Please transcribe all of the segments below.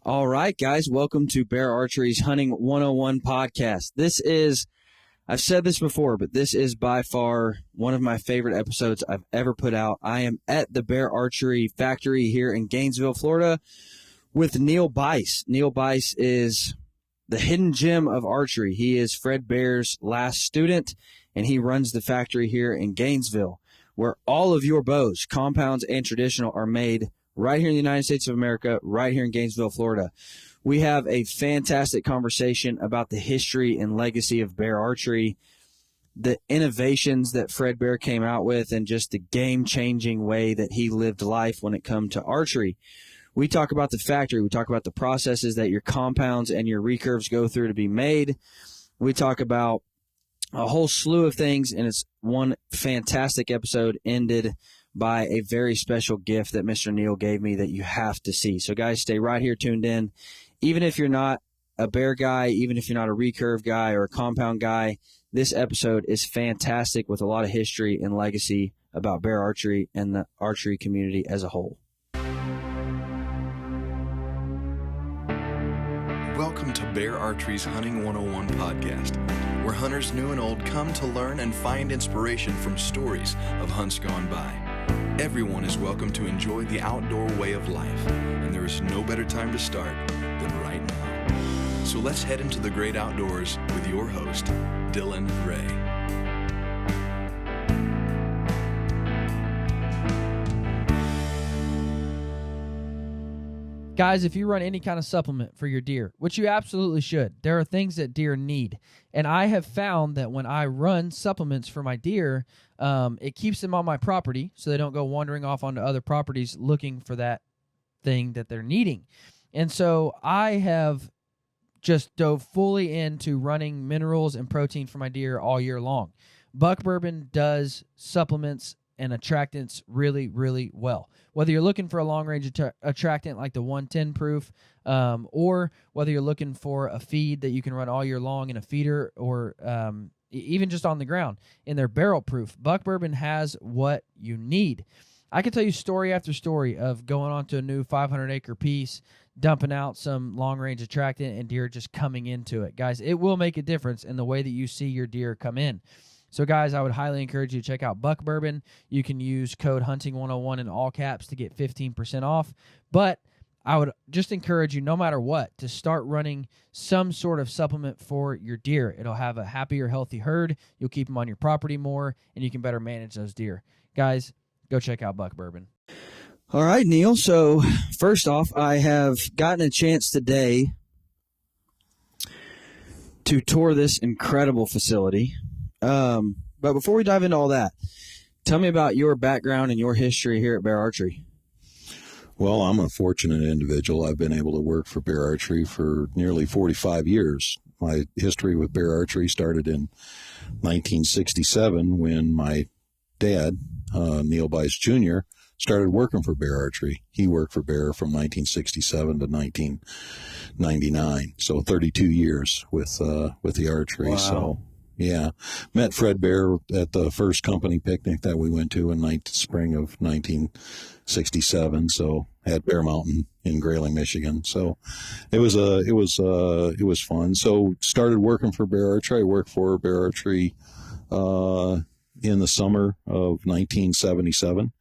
All right, guys, welcome to Bear Archery's Hunting 101 podcast. I've said this before, but this is by far one of my favorite episodes I've ever put out. I am at the Bear Archery factory here in Gainesville, Florida, with Neil Byce. Neil Byce is the hidden gem of archery. He is Fred Bear's last student, and he runs the factory here in Gainesville, where all of your bows, compounds and traditional, are made right here in the United States of America, right here in Gainesville, Florida. We have a fantastic conversation about the history and legacy of Bear Archery, the innovations that Fred Bear came out with, and just the game-changing way that he lived life when it come to archery. We talk about the factory. We talk about the processes that your compounds and your recurves go through to be made. We talk about a whole slew of things, and it's one fantastic episode ended by a very special gift that Mr. Neil gave me that you have to see. So, guys, stay right here tuned in. Even if you're not a bear guy, even if you're not a recurve guy or a compound guy, this episode is fantastic with a lot of history and legacy about bear archery and the archery community as a whole. Welcome to Bear Archery's Hunting 101 podcast, where hunters new and old come to learn and find inspiration from stories of hunts gone by. Everyone is welcome to enjoy the outdoor way of life, and there is no better time to start than right now. So let's head into the great outdoors with your host, Dylan Ray. Guys, if you run any kind of supplement for your deer, which you absolutely should, there are things that deer need. And I have found that when I run supplements for my deer, it keeps them on my property so they don't go wandering off onto other properties looking for that thing that they're needing. And so I have just dove fully into running minerals and protein for my deer all year long. Buck Bourbon does supplements and attractants really, really well. Whether you're looking for a long-range attractant like the 110 proof, or whether you're looking for a feed that you can run all year long in a feeder, or even just on the ground in their barrel proof, Buck Bourbon has what you need. I can tell you story after story of going onto a new 500-acre piece, dumping out some long-range attractant, and deer just coming into it. Guys, it will make a difference in the way that you see your deer come in. So, guys, I would highly encourage you to check out Buck Bourbon. You can use code HUNTING101 in all caps to get 15% off. But I would just encourage you, no matter what, to start running some sort of supplement for your deer. It'll have a happier, healthy herd. You'll keep them on your property more, and you can better manage those deer. Guys, go check out Buck Bourbon. All right, Neil. So, first off, I have gotten a chance today to tour this incredible facility. But before we dive into all that, tell me about your background and your history here at Bear Archery. Well, I'm a fortunate individual. I've been able to work for Bear Archery for nearly 45 years. My history with Bear Archery started in 1967 when my dad, Neil Byce Jr., started working for Bear Archery. He worked for Bear from 1967 to 1999, so 32 years with the archery. Wow. So. Yeah, met Fred Bear at the first company picnic that we went to in spring of 1967. So at Bear Mountain in Grayling, Michigan. So it was fun. So started working for Bear Archery. I worked for Bear Archery in the summer of 1977,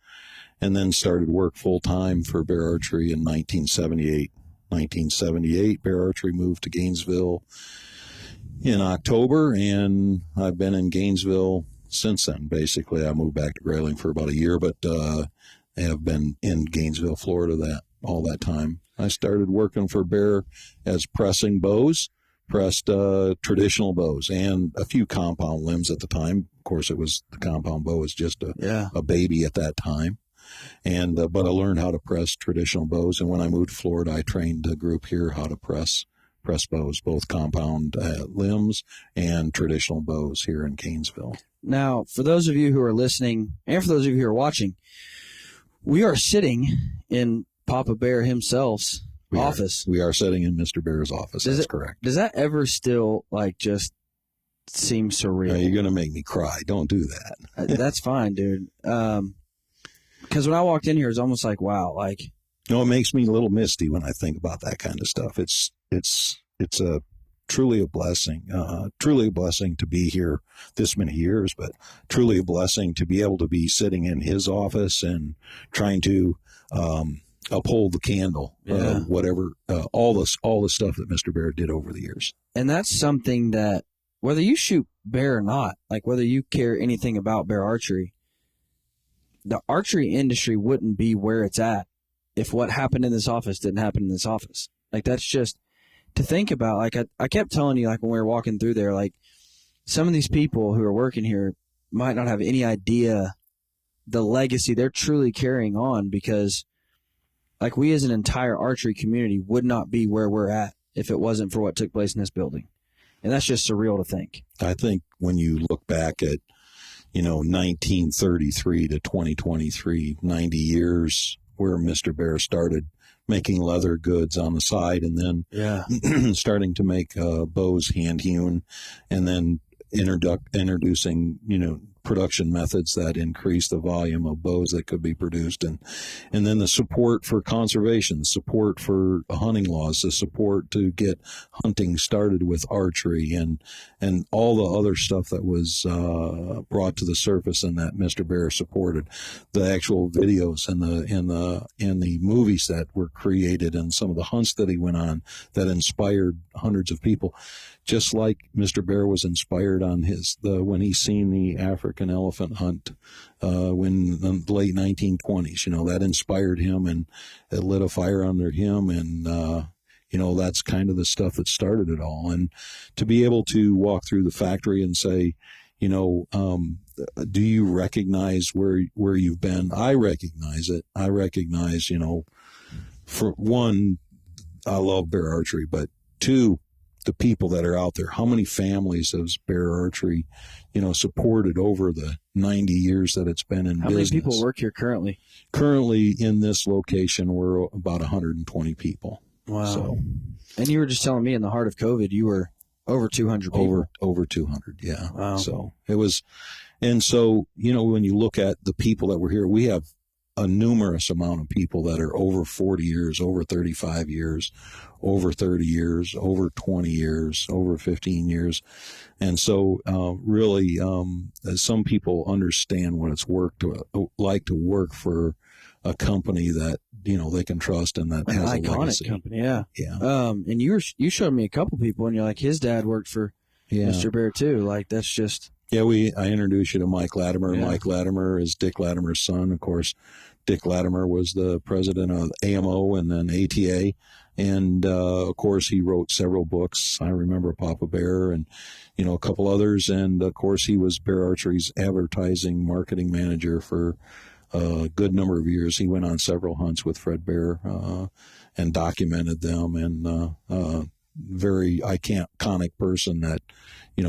and then started work full time for Bear Archery in 1978. 1978, Bear Archery moved to Gainesville in October, and I've been in Gainesville since then. Basically, I moved back to Grayling for about a year, but have been in Gainesville, Florida all that time. I started working for Bear as pressing bows, pressed traditional bows, and a few compound limbs at the time. Of course, the compound bow was just a baby at that time. And but I learned how to press traditional bows, and when I moved to Florida, I trained a group here how to press bows, both compound limbs and traditional bows here in Gainesville. Now, for those of you who are listening and for those of you who are watching, we are sitting in Papa Bear himself's office. We are sitting in Mr. Bear's office. That's correct. Does that ever still just seem surreal? You're going to make me cry. Don't do that. That's fine, dude. Because when I walked in here, it was almost like, wow, It makes me a little misty when I think about that kind of stuff. It's truly a blessing to be here this many years, but truly a blessing to be able to be sitting in his office and trying to uphold the candle, whatever, all the stuff that Mr. Bear did over the years. And that's something that, whether you shoot bear or not, like whether you care anything about bear archery, the archery industry wouldn't be where it's at if what happened in this office didn't happen in this office. Like, that's just to think about. Like, I kept telling you, like, when we were walking through there, like, some of these people who are working here might not have any idea the legacy they're truly carrying on, because, like, we as an entire archery community would not be where we're at if it wasn't for what took place in this building. And that's just surreal to think. I think when you look back at, 1933 to 2023, 90 years where Mr. Bear started making leather goods on the side, and then starting to make bows hand-hewn, and then introducing, production methods that increase the volume of bows that could be produced, and then the support for conservation, the support for hunting laws, the support to get hunting started with archery, and all the other stuff that was brought to the surface and that Mr. Bear supported, the actual videos and the movies that were created, and some of the hunts that he went on that inspired hundreds of people. Just like Mr. Bear was inspired on when he seen the African elephant hunt in the late 1920s, that inspired him, and it lit a fire under him, and that's kind of the stuff that started it all. And to be able to walk through the factory and say, do you recognize where you've been? I recognize it. I recognize, for one, I love bear archery, but two, the people that are out there. How many families has Bear Archery, supported over the 90 years that it's been in business? How many people work here currently? Currently in this location, we're about 120 people. Wow. So, and you were just telling me in the heart of COVID, you were over 200 people. Over 200, yeah. Wow. So it was, and so, when you look at the people that were here, we have a numerous amount of people that are over 40 years, over 35 years, over 30 years, over 20 years, over 15 years. And so really, some people understand what it's like to work for a company that, they can trust and that has a legacy. Iconic company, yeah. Yeah. And you showed me a couple people, and you're like, his dad worked for Mr. Bear too. Like, that's just... Yeah, I introduced you to Mike Latimer. Yeah. Mike Latimer is Dick Latimer's son. Of course, Dick Latimer was the president of AMO and then ATA. And, of course, he wrote several books. I remember Papa Bear and, a couple others. And, of course, he was Bear Archery's advertising marketing manager for a good number of years. He went on several hunts with Fred Bear and documented them, and very iconic person that,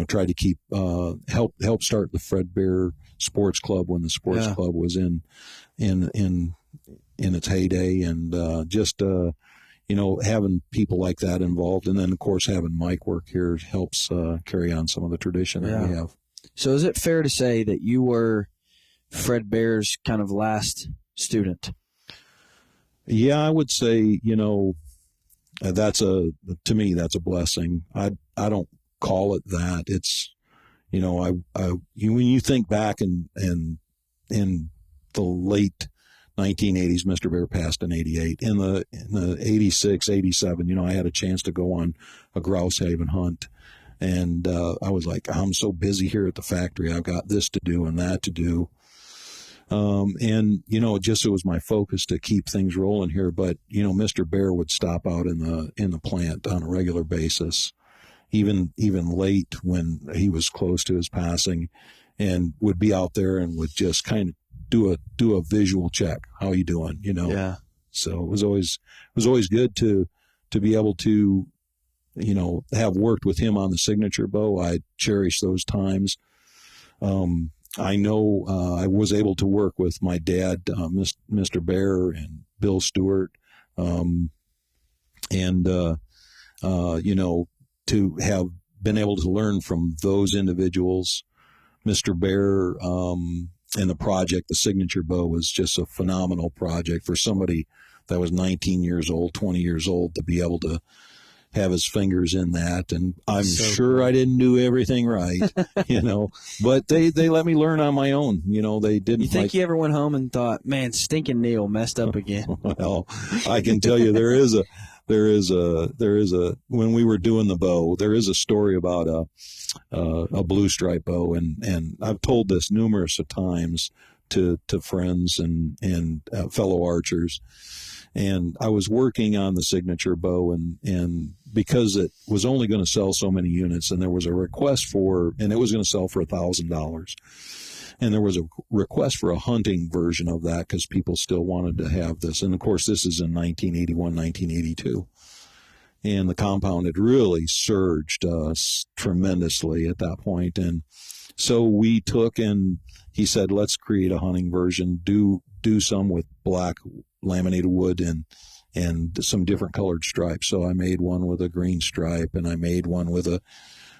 tried to keep help start the Fred Bear Sports Club when the sports club was in its heyday, and just having people like that involved, and then of course having Mike work here helps carry on some of the tradition that we have. So is it fair to say that you were Fred Bear's kind of last student? Yeah, I would say, to me, that's a blessing. I don't call it that. It's, when you think back in the late 1980s, Mr. Bear passed in 88. In the 86, 87, I had a chance to go on a grouse haven hunt. And I was like, I'm so busy here at the factory. I've got this to do and that to do. It was my focus to keep things rolling here. But, Mr. Bear would stop out in the plant on a regular basis, even late when he was close to his passing, and would be out there and would just kind of do a visual check. How you doing? Yeah. So it was always good to be able to, have worked with him on the signature bow. I cherish those times. I know I was able to work with my dad, Mr. Bear, and Bill Stewart, to have been able to learn from those individuals. Mr. Bear and the project, the signature bow, was just a phenomenal project for somebody that was 19 years old, 20 years old, to be able to have his fingers in that. And I'm sure I didn't do everything right, but they let me learn on my own. They didn't. You think you ever went home and thought, man, stinking Neil messed up again? Well, I can tell you there is a when we were doing the bow, there is a story about a blue stripe bow. And I've told this numerous of times to friends and fellow archers. And I was working on the signature bow, and because it was only going to sell so many units, and there was a request and it was going to sell for $1,000. And there was a request for a hunting version of that because people still wanted to have this. And of course, this is in 1981, 1982. And the compound had really surged tremendously at that point. And so we took, and he said, let's create a hunting version, do some with black laminated wood and some different colored stripes. So I made one with a green stripe, and I made one with a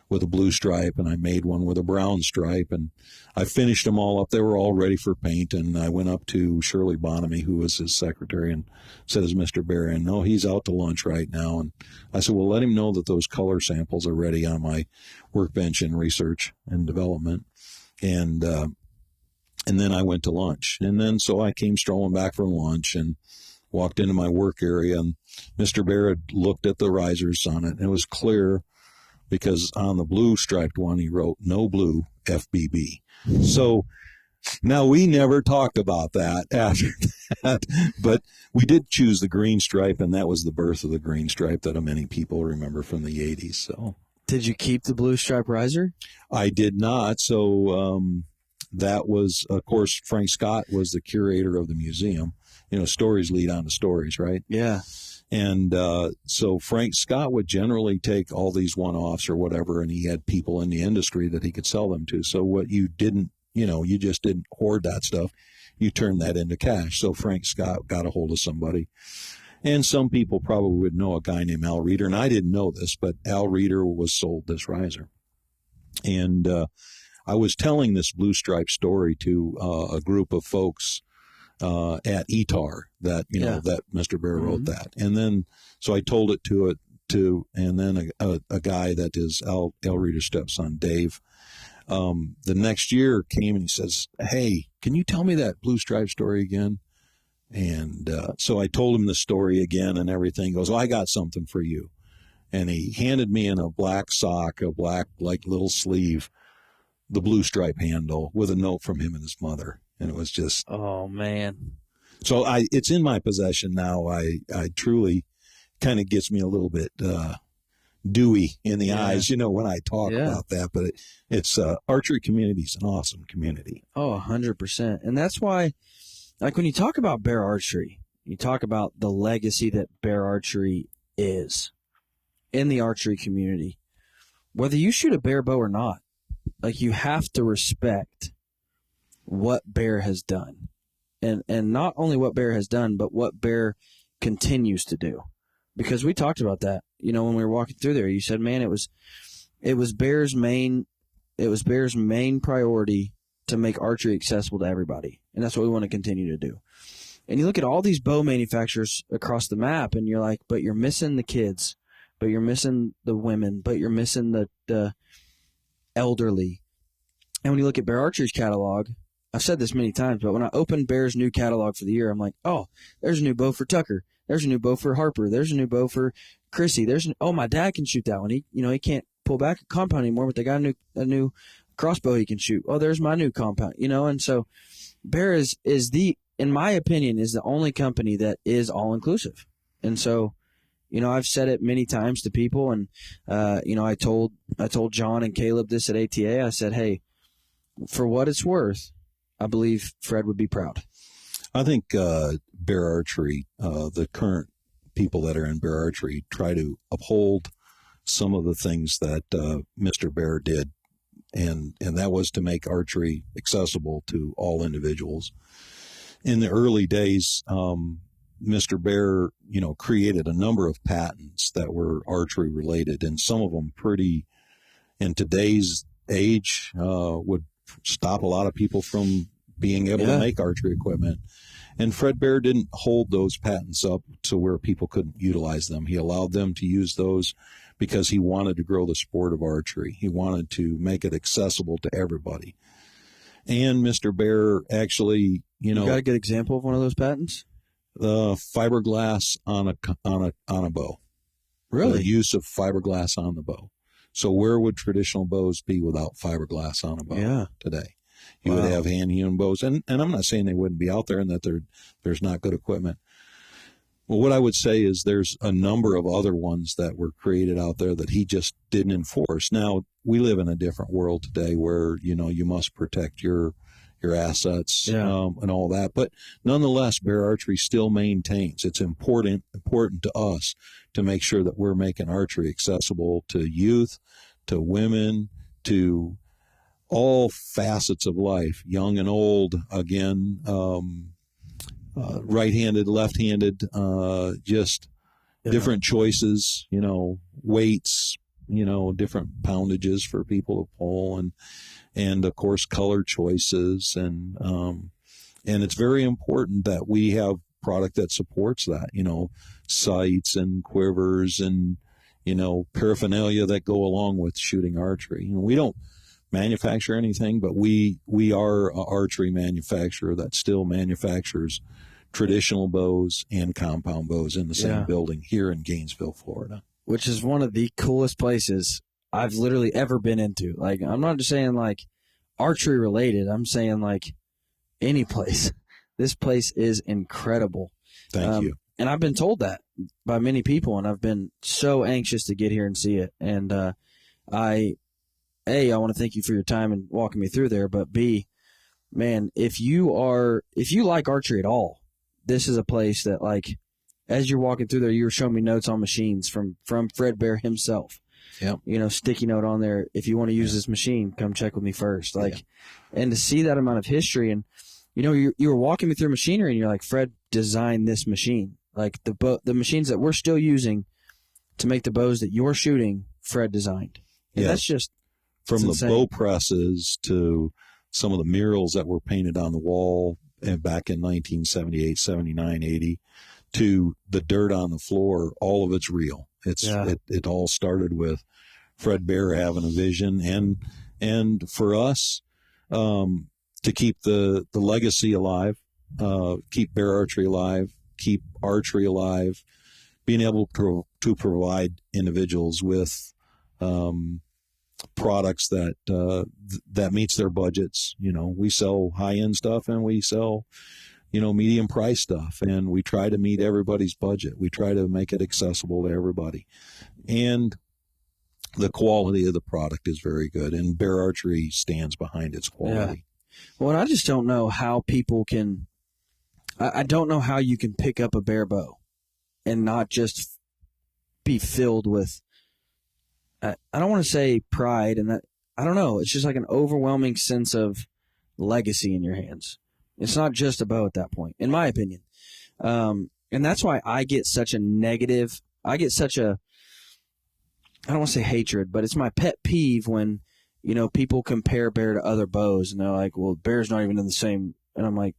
blue stripe, and I made one with a brown stripe, and I finished them all up. They were all ready for paint, and I went up to Shirley Bonamy, who was his secretary, and said, is Mr. Bear in? No, he's out to lunch right now. And I said, well, let him know that those color samples are ready on my workbench in research and development. And then I went to lunch. And then so I came strolling back from lunch and walked into my work area, and Mr. Bear had looked at the risers on it, and it was clear because on the blue striped one, he wrote no blue FBB. So now we never talked about that after that, but we did choose the green stripe, and that was the birth of the green stripe that many people remember from the 80s. So did you keep the blue stripe riser? I did not. So that was, of course, Frank Scott was the curator of the museum. Stories lead on to stories, right? Yeah. And so Frank Scott would generally take all these one-offs or whatever, and he had people in the industry that he could sell them to. So what you didn't, you just didn't hoard that stuff. You turned that into cash. So Frank Scott got a hold of somebody. And some people probably would know a guy named Al Reeder, and I didn't know this, but Al Reeder was sold this riser. And I was telling this blue stripe story to a group of folks at ETAR that, that Mr. Bear wrote that. And then, so I told it and then a guy that is Al Reeder's stepson, Dave, the next year came and he says, hey, can you tell me that blue stripe story again? And so I told him the story again and everything. He goes, well, I got something for you. And he handed me in a black sock, a black, little sleeve, the blue stripe handle with a note from him and his mother. And it was just, oh man. So it's in my possession now. I truly kind of gets me a little bit dewy in the eyes, when I talk about that. But it's archery community is an awesome community. Oh, 100%. And that's why, like when you talk about Bear Archery, you talk about the legacy that Bear Archery is in the archery community. Whether you shoot a bear bow or not, like you have to respect what Bear has done, and not only what Bear has done, but what Bear continues to do. Because we talked about that, when we were walking through there. You said, man, it was Bear's main priority to make archery accessible to everybody, and that's what we want to continue to do. And you look at all these bow manufacturers across the map, and you're like, but you're missing the kids, but you're missing the women, but you're missing the elderly. And when you look at Bear Archery's catalog, I've said this many times, but when I open Bear's new catalog for the year, I'm like, oh, there's a new bow for Tucker. There's a new bow for Harper. There's a new bow for Chrissy. My dad can shoot that one. He can't pull back a compound anymore, but they got a new crossbow he can shoot. Oh, there's my new compound, and so Bear is in my opinion, is the only company that is all inclusive. And so, I've said it many times to people, and I told John and Caleb this at ATA. I said, hey, for what it's worth, I believe Fred would be proud. I think Bear Archery, the current people that are in Bear Archery, try to uphold some of the things that Mr. Bear did, and that was to make archery accessible to all individuals. In the early days, Mr. Bear, created a number of patents that were archery related, and some of them pretty, in today's age, would stop a lot of people from being able to make archery equipment. And Fred Bear didn't hold those patents up to where people couldn't utilize them. He allowed them to use those because he wanted to grow the sport of archery. He wanted to make it accessible to everybody. And Mr. Bear actually, you got a good example of one of those patents? The fiberglass on a bow. Really? The use of fiberglass on the bow. So where would traditional bows be without fiberglass on a bow today? You would have hand-hewn bows. And I'm not saying they wouldn't be out there and that there's not good equipment. Well, what I would say is there's a number of other ones that were created out there that he just didn't enforce. Now, we live in a different world today where, you must protect your assets and all that. But nonetheless, Bear Archery still maintains. It's important to us to make sure that we're making archery accessible to youth, to women, to all facets of life, young and old, again, right-handed, left-handed, just different choices, weights, different poundages for people to pull, and of course color choices, and it's very important that we have product that supports that, sights and quivers and paraphernalia that go along with shooting archery. We don't manufacture anything, but we are an archery manufacturer that still manufactures traditional bows and compound bows in the same building here in Gainesville, Florida. Which is one of the coolest places I've literally ever been into. Like, I'm not just saying like archery related. I'm saying like any place. This place is incredible. Thank you. And I've been told that by many people, and I've been so anxious to get here and see it. And I want to thank you for your time and walking me through there. But B, man, if you like archery at all, this is a place that, like, as you're walking through there, you were showing me notes on machines from Fred Bear himself. Yeah. Sticky note on there. If you want to use this machine, come check with me first. And to see that amount of history, and you were walking me through machinery, and you're like, Fred designed this machine. Like the machines that we're still using to make the bows that you're shooting, Fred designed. And that's just from the bow presses to some of the murals that were painted on the wall back in 1978, 79, 80, to the dirt on the floor. All of it's real. It all started with Fred Bear having a vision, and for us to keep the legacy alive, keep Bear Archery alive, keep archery alive, being able to provide individuals with products that meets their budgets. We sell high-end stuff and we sell, medium price stuff, and we try to meet everybody's budget. We try to make it accessible to everybody. And the quality of the product is very good, and Bear Archery stands behind its quality. Well, and I just don't know how people can I don't know how you can pick up a Bear bow and not just be filled with, I don't want to say pride, and that, I don't know, it's just like an overwhelming sense of legacy in your hands. It's not just a bow at that point, in my opinion. And that's why I get such a negative, I don't want to say hatred, but it's my pet peeve when, people compare Bear to other bows, and they're like, well, Bear's not even in the same, and I'm like,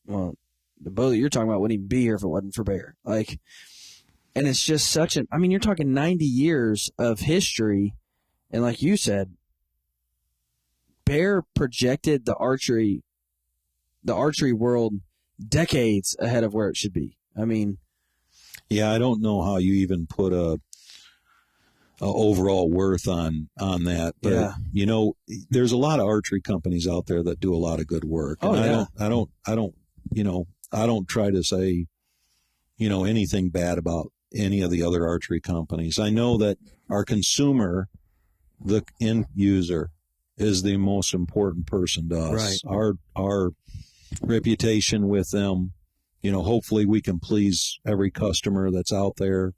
well, the bow that you're talking about wouldn't even be here if it wasn't for Bear. Like, and it's just such an, you're talking 90 years of history, and like you said, Bear projected the archery world decades ahead of where it should be. Yeah, I don't know how you even put a overall worth on that, but there's a lot of archery companies out there that do a lot of good work. Oh, and yeah. I don't try to say, anything bad about any of the other archery companies. I know that our consumer, the end user, is the most important person to us. Right. Our reputation with them, hopefully we can please every customer that's out there.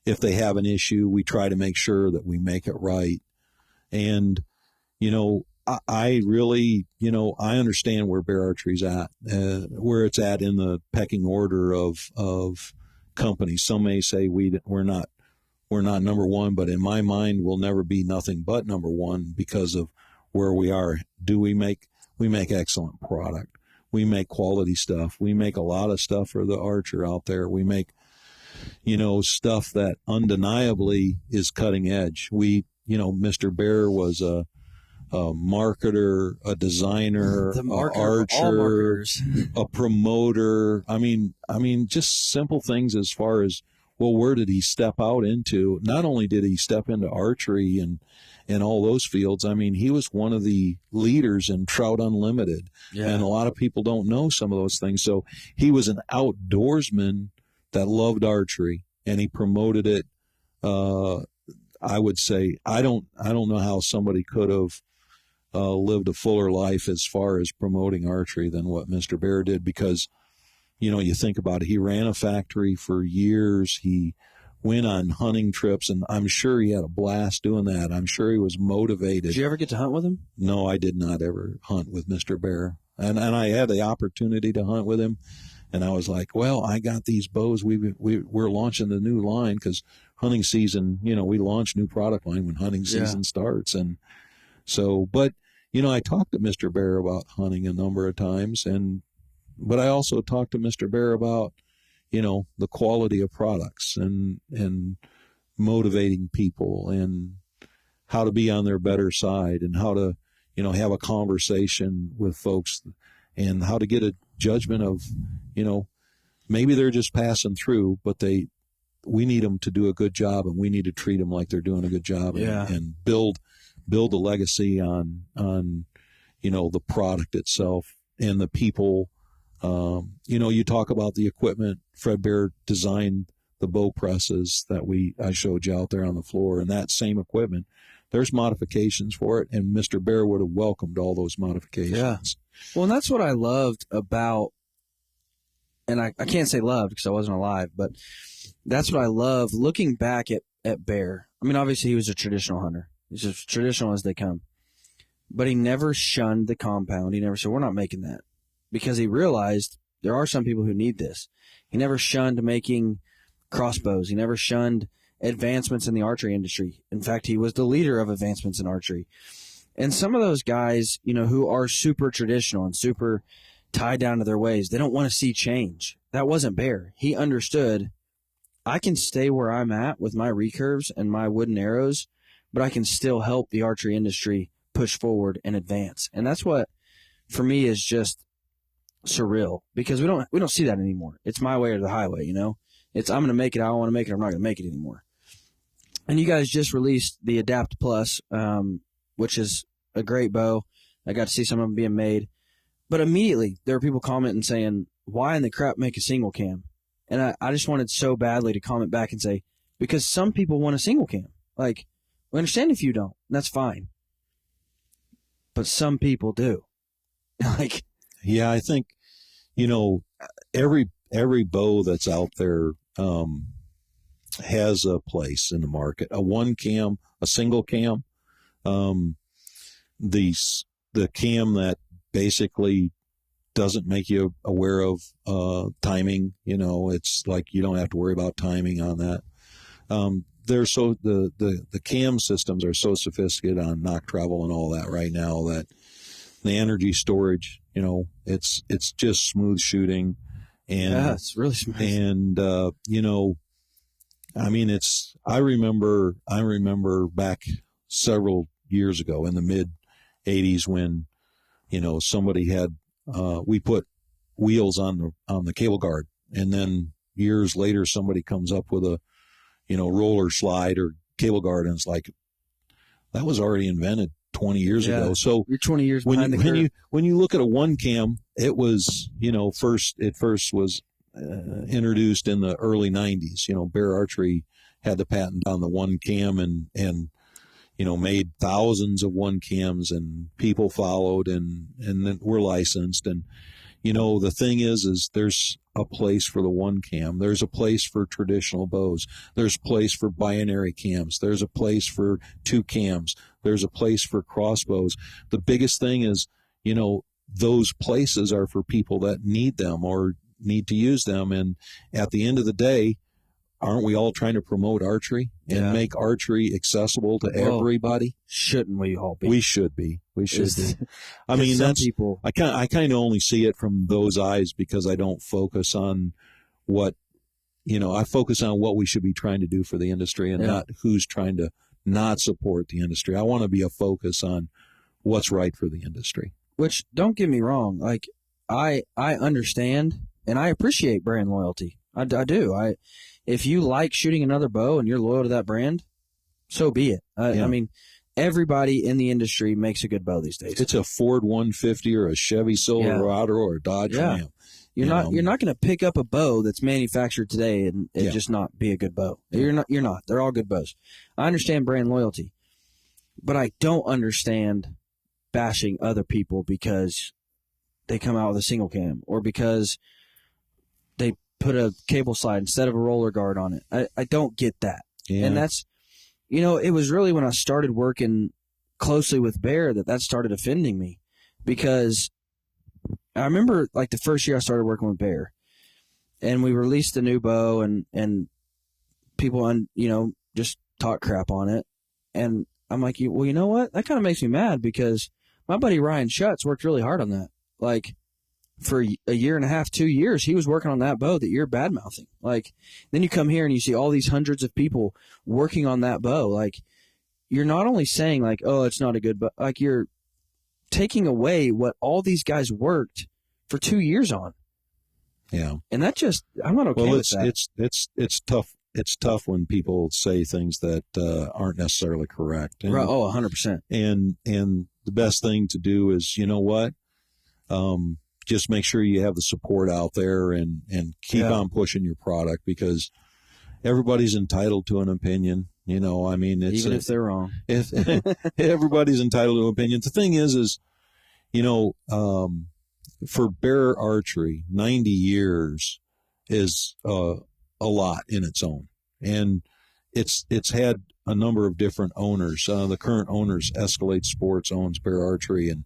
If they have an issue, we try to make sure that we make it right. And, I really, I understand where Bear Archery's at, where it's at in the pecking order of companies. Some may say we're not number one, but in my mind, we'll never be nothing but number one because of where we are. We make excellent product. We make quality stuff. We make a lot of stuff for the archer out there. We make, stuff that undeniably is cutting edge. Mr. Bear was a marketer, a designer, The an marketer, archer, all marketers. a promoter. I mean, just simple things as far as, well, where did he step out into? Not only did he step into archery and all those fields, I mean, he was one of the leaders in Trout Unlimited. Yeah. And a lot of people don't know some of those things. So he was an outdoorsman that loved archery, and he promoted it. I would say, I don't know how somebody could have lived a fuller life as far as promoting archery than what Mr. Bear did, because, you think about it, he ran a factory for years. He went on hunting trips, and I'm sure he had a blast doing that. I'm sure he was motivated. Did you ever get to hunt with him? No, I did not ever hunt with Mr. Bear. And I had the opportunity to hunt with him, and I was like, well, I got these bows. We're launching the new line, because hunting season, we launch new product line when hunting season starts. And so, but, I talked to Mr. Bear about hunting a number of times, but I also talked to Mr. Bear about, the quality of products and motivating people and how to be on their better side, and how to, have a conversation with folks, and how to get a judgment of, maybe they're just passing through, but we need them to do a good job, and we need to treat them like they're doing a good job, and build a legacy on, the product itself and the people. You talk about the equipment. Fred Bear designed the bow presses that I showed you out there on the floor, and that same equipment, there's modifications for it, and Mr. Bear would have welcomed all those modifications. Yeah. Well, and that's what I loved about, and I can't say loved because I wasn't alive, but that's what I love looking back at Bear. I mean, obviously he was a traditional hunter. He's as traditional as they come. But he never shunned the compound. He never said, we're not making that, because he realized there are some people who need this. He never shunned making crossbows. He never shunned advancements in the archery industry. In fact, he was the leader of advancements in archery. And some of those guys, who are super traditional and super tied down to their ways, they don't want to see change. That wasn't Bear. He understood, I can stay where I'm at with my recurves and my wooden arrows, but I can still help the archery industry push forward and advance. And that's what, for me, is just surreal, because we don't see that anymore. It's my way or the highway, It's, I'm going to make it, I don't want to make it, I'm not going to make it anymore. And you guys just released the Adapt Plus, which is a great bow. I got to see some of them being made. But immediately, there were people commenting saying, why in the crap make a single cam? And I just wanted so badly to comment back and say, because some people want a single cam. Like, we understand if you don't, and that's fine. But some people do. Like, yeah, I think, every bow that's out there has a place in the market. A one cam, a single cam, the cam that basically doesn't make you aware of timing. It's like you don't have to worry about timing on that. The cam systems are so sophisticated on knock travel and all that right now that the energy storage, it's just smooth shooting. And yeah, it's really smooth. And I mean, I remember back several years ago in the mid 80s when, somebody had, we put wheels on the cable guard, and then years later, somebody comes up with a, roller slide or cable guard, and it's like, that was already invented 20 years ago. So you're 20 years behind the curve. When you look at a one cam, it was, first was introduced in the early 90s. Bear Archery had the patent on the one cam and made thousands of one cams, and people followed and then were licensed. And, the thing is there's a place for the one cam. There's a place for traditional bows. There's a place for binary cams. There's a place for two cams. There's a place for crossbows. The biggest thing is, those places are for people that need them or need to use them. And at the end of the day, aren't we all trying to promote archery and make archery accessible to everybody? Shouldn't we all be? We should be. We should be. I mean, some that's people. I kind of only see it from those eyes because I don't focus on what, I focus on what we should be trying to do for the industry and not who's trying to not support the industry. I want to be a focus on what's right for the industry. Which, don't get me wrong, like I understand and I appreciate brand loyalty. I do. If you like shooting another bow and you're loyal to that brand, so be it. I mean, everybody in the industry makes a good bow these days. It's a Ford 150 or a Chevy Silverado or a Dodge Ram. You're not going to pick up a bow that's manufactured today and it just not be a good bow. You're not. They're all good bows. I understand brand loyalty, but I don't understand bashing other people because they come out with a single cam or because they put a cable slide instead of a roller guard on it. I don't get that. Yeah. And that's, it was really when I started working closely with Bear that started offending me, because I remember like the first year I started working with Bear and we released a new bow and people, just talk crap on it. And I'm like, well, you know what? That kind of makes me mad because my buddy Ryan Schutz worked really hard on that. Like, for a year and a half, 2 years, he was working on that bow that you're bad-mouthing. Like, then you come here and you see all these hundreds of people working on that bow. Like, you're not only saying, like, oh, it's not a good bow. Like, you're taking away what all these guys worked for 2 years on. Yeah. And that just, I'm not okay with that. It's tough. It's tough when people say things that aren't necessarily correct. And, right. Oh, 100%. And the best thing to do is, you know what? Just make sure you have the support out there and keep on pushing your product, because everybody's entitled to an opinion. I mean, even if they're wrong. If everybody's entitled to an opinion. The thing is, for Bear Archery, 90 years is a lot in its own, and it's had a number of different owners. The current owners, Escalade Sports, owns Bear Archery, and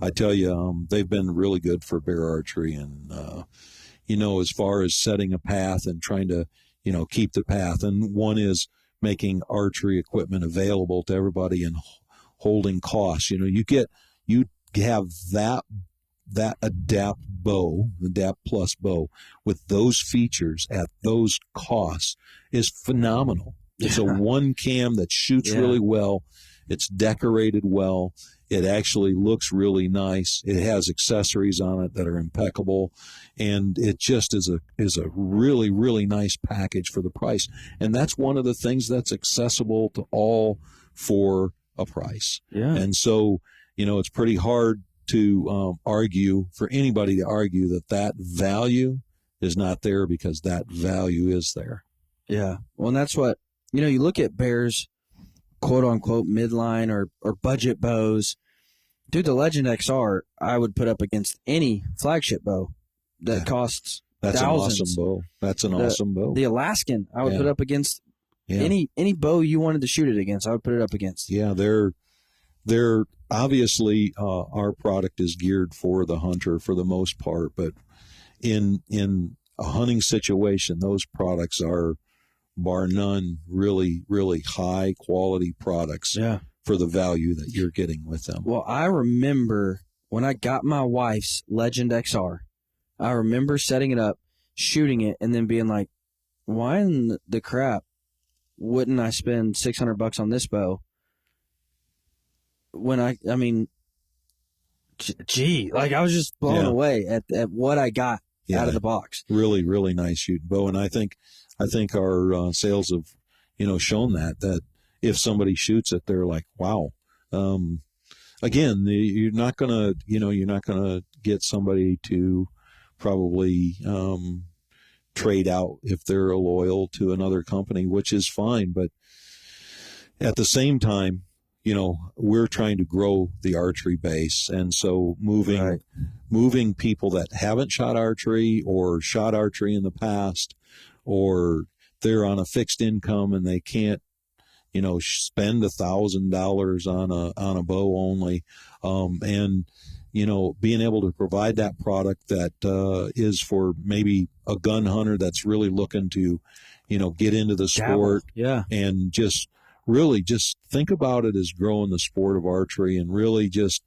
I tell you, they've been really good for Bear Archery. And, as far as setting a path and trying to, keep the path. And one is making archery equipment available to everybody and holding costs. You have that Adapt bow, the Adapt Plus bow, with those features at those costs is phenomenal. It's a one cam that shoots really well. It's decorated well. It actually looks really nice. It has accessories on it that are impeccable, and it just is a really, really nice package for the price. And that's one of the things that's accessible to all for a price. Yeah. And so, it's pretty hard to argue, for anybody to argue that value is not there, because that value is there. Yeah. Well, and that's what, you look at Bear's quote unquote midline or budget bows. Dude, the Legend XR, I would put up against any flagship bow that costs That's thousands. An awesome bow. That's an awesome bow. The Alaskan, I would put up against any bow you wanted to shoot it against. I would put it up against. Yeah, they're obviously our product is geared for the hunter for the most part, but in a hunting situation, those products are, bar none, really, really high quality products. Yeah. For the value that you're getting with them. Well, I remember when I got my wife's Legend XR, I remember setting it up, shooting it, and then being like, why in the crap wouldn't I spend $600 on this bow? When I mean, gee, like I was just blown away at what I got out of the box. Really, really nice shooting bow. And I think our sales have, shown that if somebody shoots it, they're like, wow. Again, you're not gonna get somebody to probably trade out if they're loyal to another company, which is fine. But at the same time, we're trying to grow the archery base, and so moving people that haven't shot archery or shot archery in the past, or they're on a fixed income and they can't spend $1,000 on a bow only, and being able to provide that product that is for maybe a gun hunter that's really looking to get into the sport. Yeah. And just really just think about it as growing the sport of archery, and really just,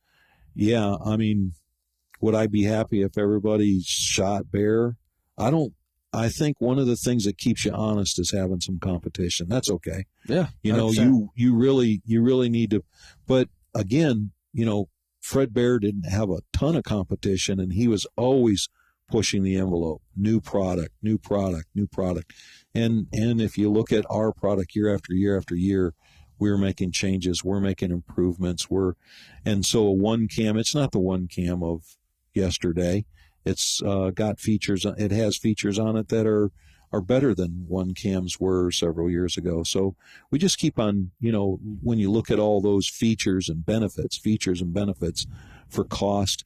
would I be happy if everybody shot bear? I think one of the things that keeps you honest is having some competition. That's okay. Yeah. You really need to, but again, Fred Bear didn't have a ton of competition, and he was always pushing the envelope, new product. And if you look at our product year after year after year, we're making changes, we're making improvements, and so a one cam, it's not the one cam of yesterday. It's got features. It has features on it that are better than one cams were several years ago. So we just keep on, when you look at all those features and benefits for cost,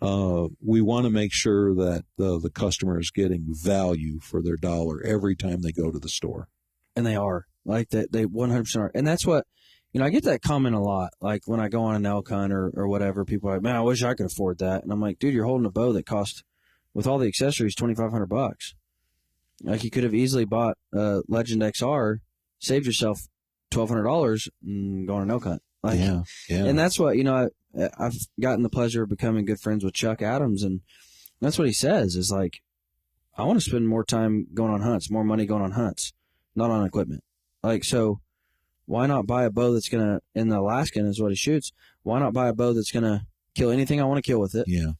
we want to make sure that the customer is getting value for their dollar every time they go to the store. And they are. Like that, they 100% are. And that's what, I get that comment a lot. Like when I go on an elk hunt or whatever, people are like, man, I wish I could afford that. And I'm like, dude, you're holding a bow that cost, with all the accessories, $2,500. Like you could have easily bought a Legend XR, saved yourself $1,200 and gone on an elk hunt. Like, yeah. And that's what, I've gotten the pleasure of becoming good friends with Chuck Adams. And that's what he says is like, I want to spend more time going on hunts, more money going on hunts, not on equipment. Like, so why not buy a bow that's going to, in the Alaskan is what he shoots, why not buy a bow that's going to kill anything I want to kill with it? Yeah.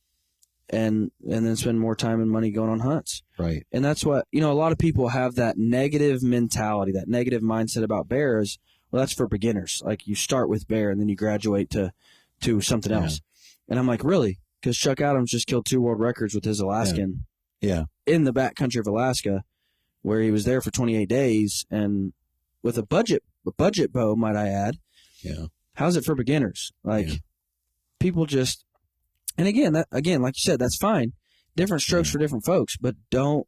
And then spend more time and money going on hunts. Right. And that's what, a lot of people have that negative mentality, that negative mindset about bears. Well, that's for beginners. Like you start with bear and then you graduate to something else. And I'm like, really? Because Chuck Adams just killed 2 world records with his Alaskan. Yeah. In the backcountry of Alaska, where he was there for 28 days and with a budget bow, might I add. Yeah. How's it for beginners? Like people just, and again, like you said, that's fine. Different strokes for different folks, but you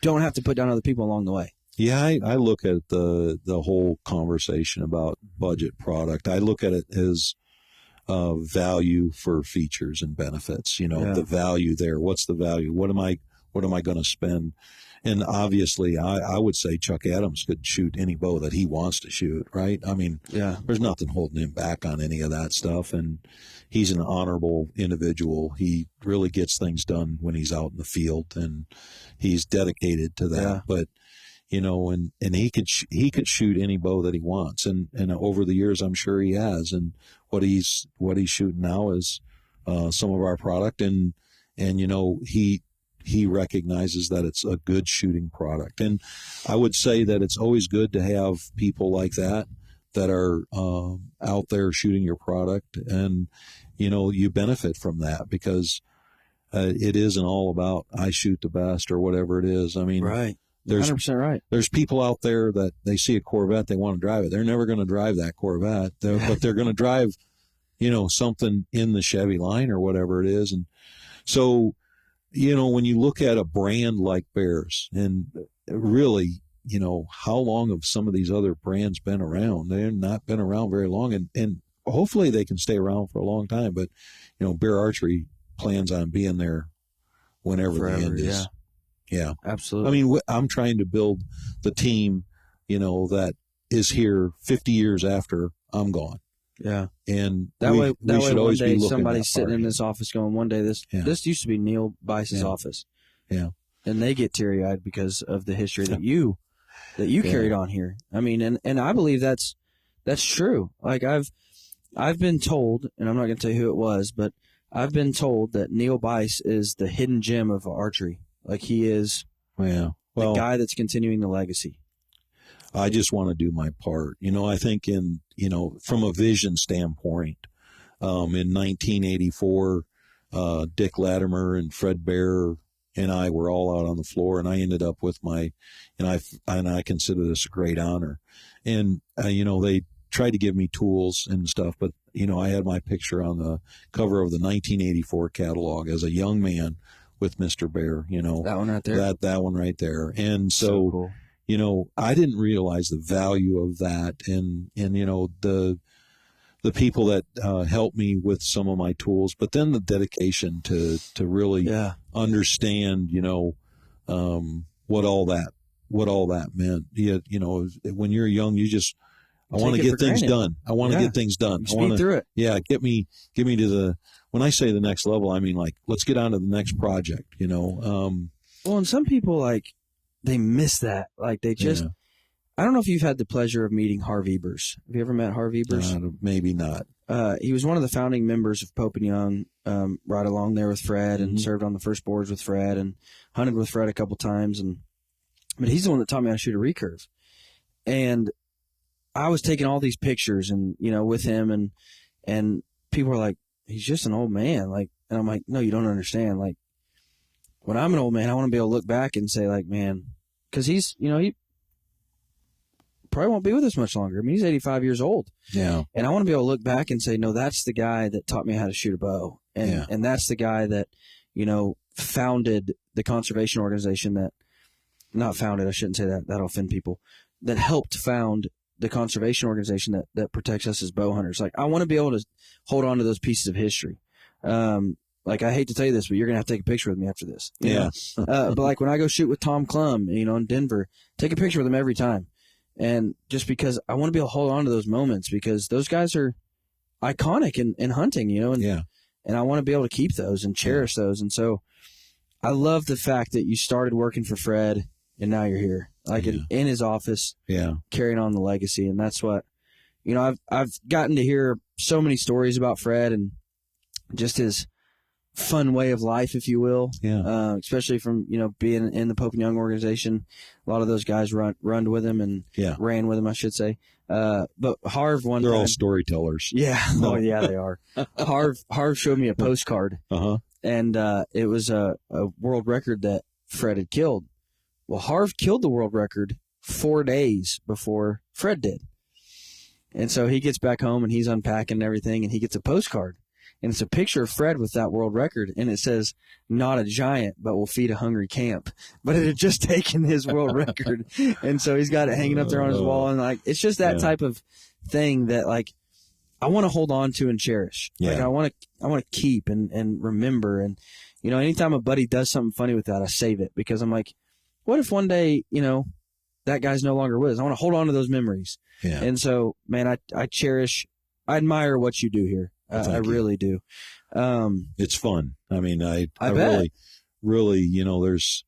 don't have to put down other people along the way. Yeah, I look at the whole conversation about budget product. I look at it as value for features and benefits. The value there. What's the value? What am I going to spend? And obviously, I would say Chuck Adams could shoot any bow that he wants to shoot, right? I mean, there's nothing holding him back on any of that stuff. And he's an honorable individual. He really gets things done when he's out in the field, and he's dedicated to that. Yeah. But, and he could shoot any bow that he wants. And over the years, I'm sure he has. And what he's shooting now is some of our product. And he recognizes that it's a good shooting product. And I would say that it's always good to have people like that are out there shooting your product, and you benefit from that because it isn't all about I shoot the best or whatever it is. I mean, right. There's 100% right. There's people out there that they see a Corvette, they want to drive it. They're never going to drive that Corvette, but they're going to drive, something in the Chevy line or whatever it is. And so, when you look at a brand like Bears, and really, how long have some of these other brands been around? They've not been around very long, and hopefully they can stay around for a long time. But, Bear Archery plans on being there whenever the end is. Yeah, absolutely. I mean, I'm trying to build the team, that is here 50 years after I'm gone. Yeah, and that way one day somebody's sitting in this office going, one day this used to be Neil Byce's office. Yeah, and they get teary eyed because of the history that you carried on here. I mean, and I believe that's true. Like I've been told, and I'm not going to tell you who it was, but I've been told that Neil Byce is the hidden gem of archery. Like he is the guy that's continuing the legacy. I just want to do my part. I think from a vision standpoint, in 1984, Dick Latimer and Fred Bear and I were all out on the floor, and I ended up with and I consider this a great honor. And, they tried to give me tools and stuff, but, I had my picture on the cover of the 1984 catalog as a young man with Mr. Bear, that one right there, that one right there. And so cool. I didn't realize the value of that, and the people that helped me with some of my tools, but then the dedication to really understand, what all that what all that meant. You know, when you're young, I want to Take it get for things granted. done. I want to get things done. I want Speed through it. Yeah, get me to when I say the next level, I mean, like, let's get on to the next project, you know. Well, and some people, like, they miss that. Like, they just, I don't know if you've had the pleasure of meeting Harv Ebers. Have you ever met Harv Ebers? Maybe not. He was one of the founding members of Pope and Young, right along there with Fred, and served on the first boards with Fred, and hunted with Fred a couple times. But he's the one that taught me how to shoot a recurve. And I was taking all these pictures, and with him, and people were like, "He's just an old man." Like, and I'm like, "No, you don't understand. Like, when I'm an old man, I want to be able to look back and say, like, man, because he probably won't be with us much longer. I mean, he's 85 years old. Yeah. And I want to be able to look back and say, no, that's the guy that taught me how to shoot a bow. And that's the guy that, founded the conservation organization that, not founded, I shouldn't say that. That'll offend people. That helped found the conservation organization that protects us as bow hunters. Like, I want to be able to hold on to those pieces of history. Like, I hate to tell you this, but you're going to have to take a picture with me after this. But like when I go shoot with Tom Klum, in Denver, take a picture with him every time. And just because I want to be able to hold on to those moments, because those guys are iconic in hunting, and I want to be able to keep those and cherish those. And so I love the fact that you started working for Fred and now you're here, like in his office, carrying on the legacy. And that's what, I've gotten to hear so many stories about Fred and just his fun way of life, if you will. Especially from being in the Pope and Young organization. A lot of those guys run with him and ran with him, I should say. But Harv one they're time, all storytellers. Oh yeah, they are. Harv showed me a postcard, and it was a world record that Fred had killed. Well, Harv killed the world record 4 days before Fred did, and so he gets back home and he's unpacking and everything, and he gets a postcard. And it's a picture of Fred with that world record, and it says, "Not a giant, but will feed a hungry camp." But it had just taken his world record, and so he's got it hanging up there on his wall. And like, it's just that type of thing that, like, I want to hold on to and cherish. Like, I want to keep and remember. And anytime a buddy does something funny with that, I save it, because I'm like, what if one day that guy's no longer with us? I want to hold on to those memories. And so, man, I admire what you do here. I really do. It's fun. I mean, I bet. really, there's,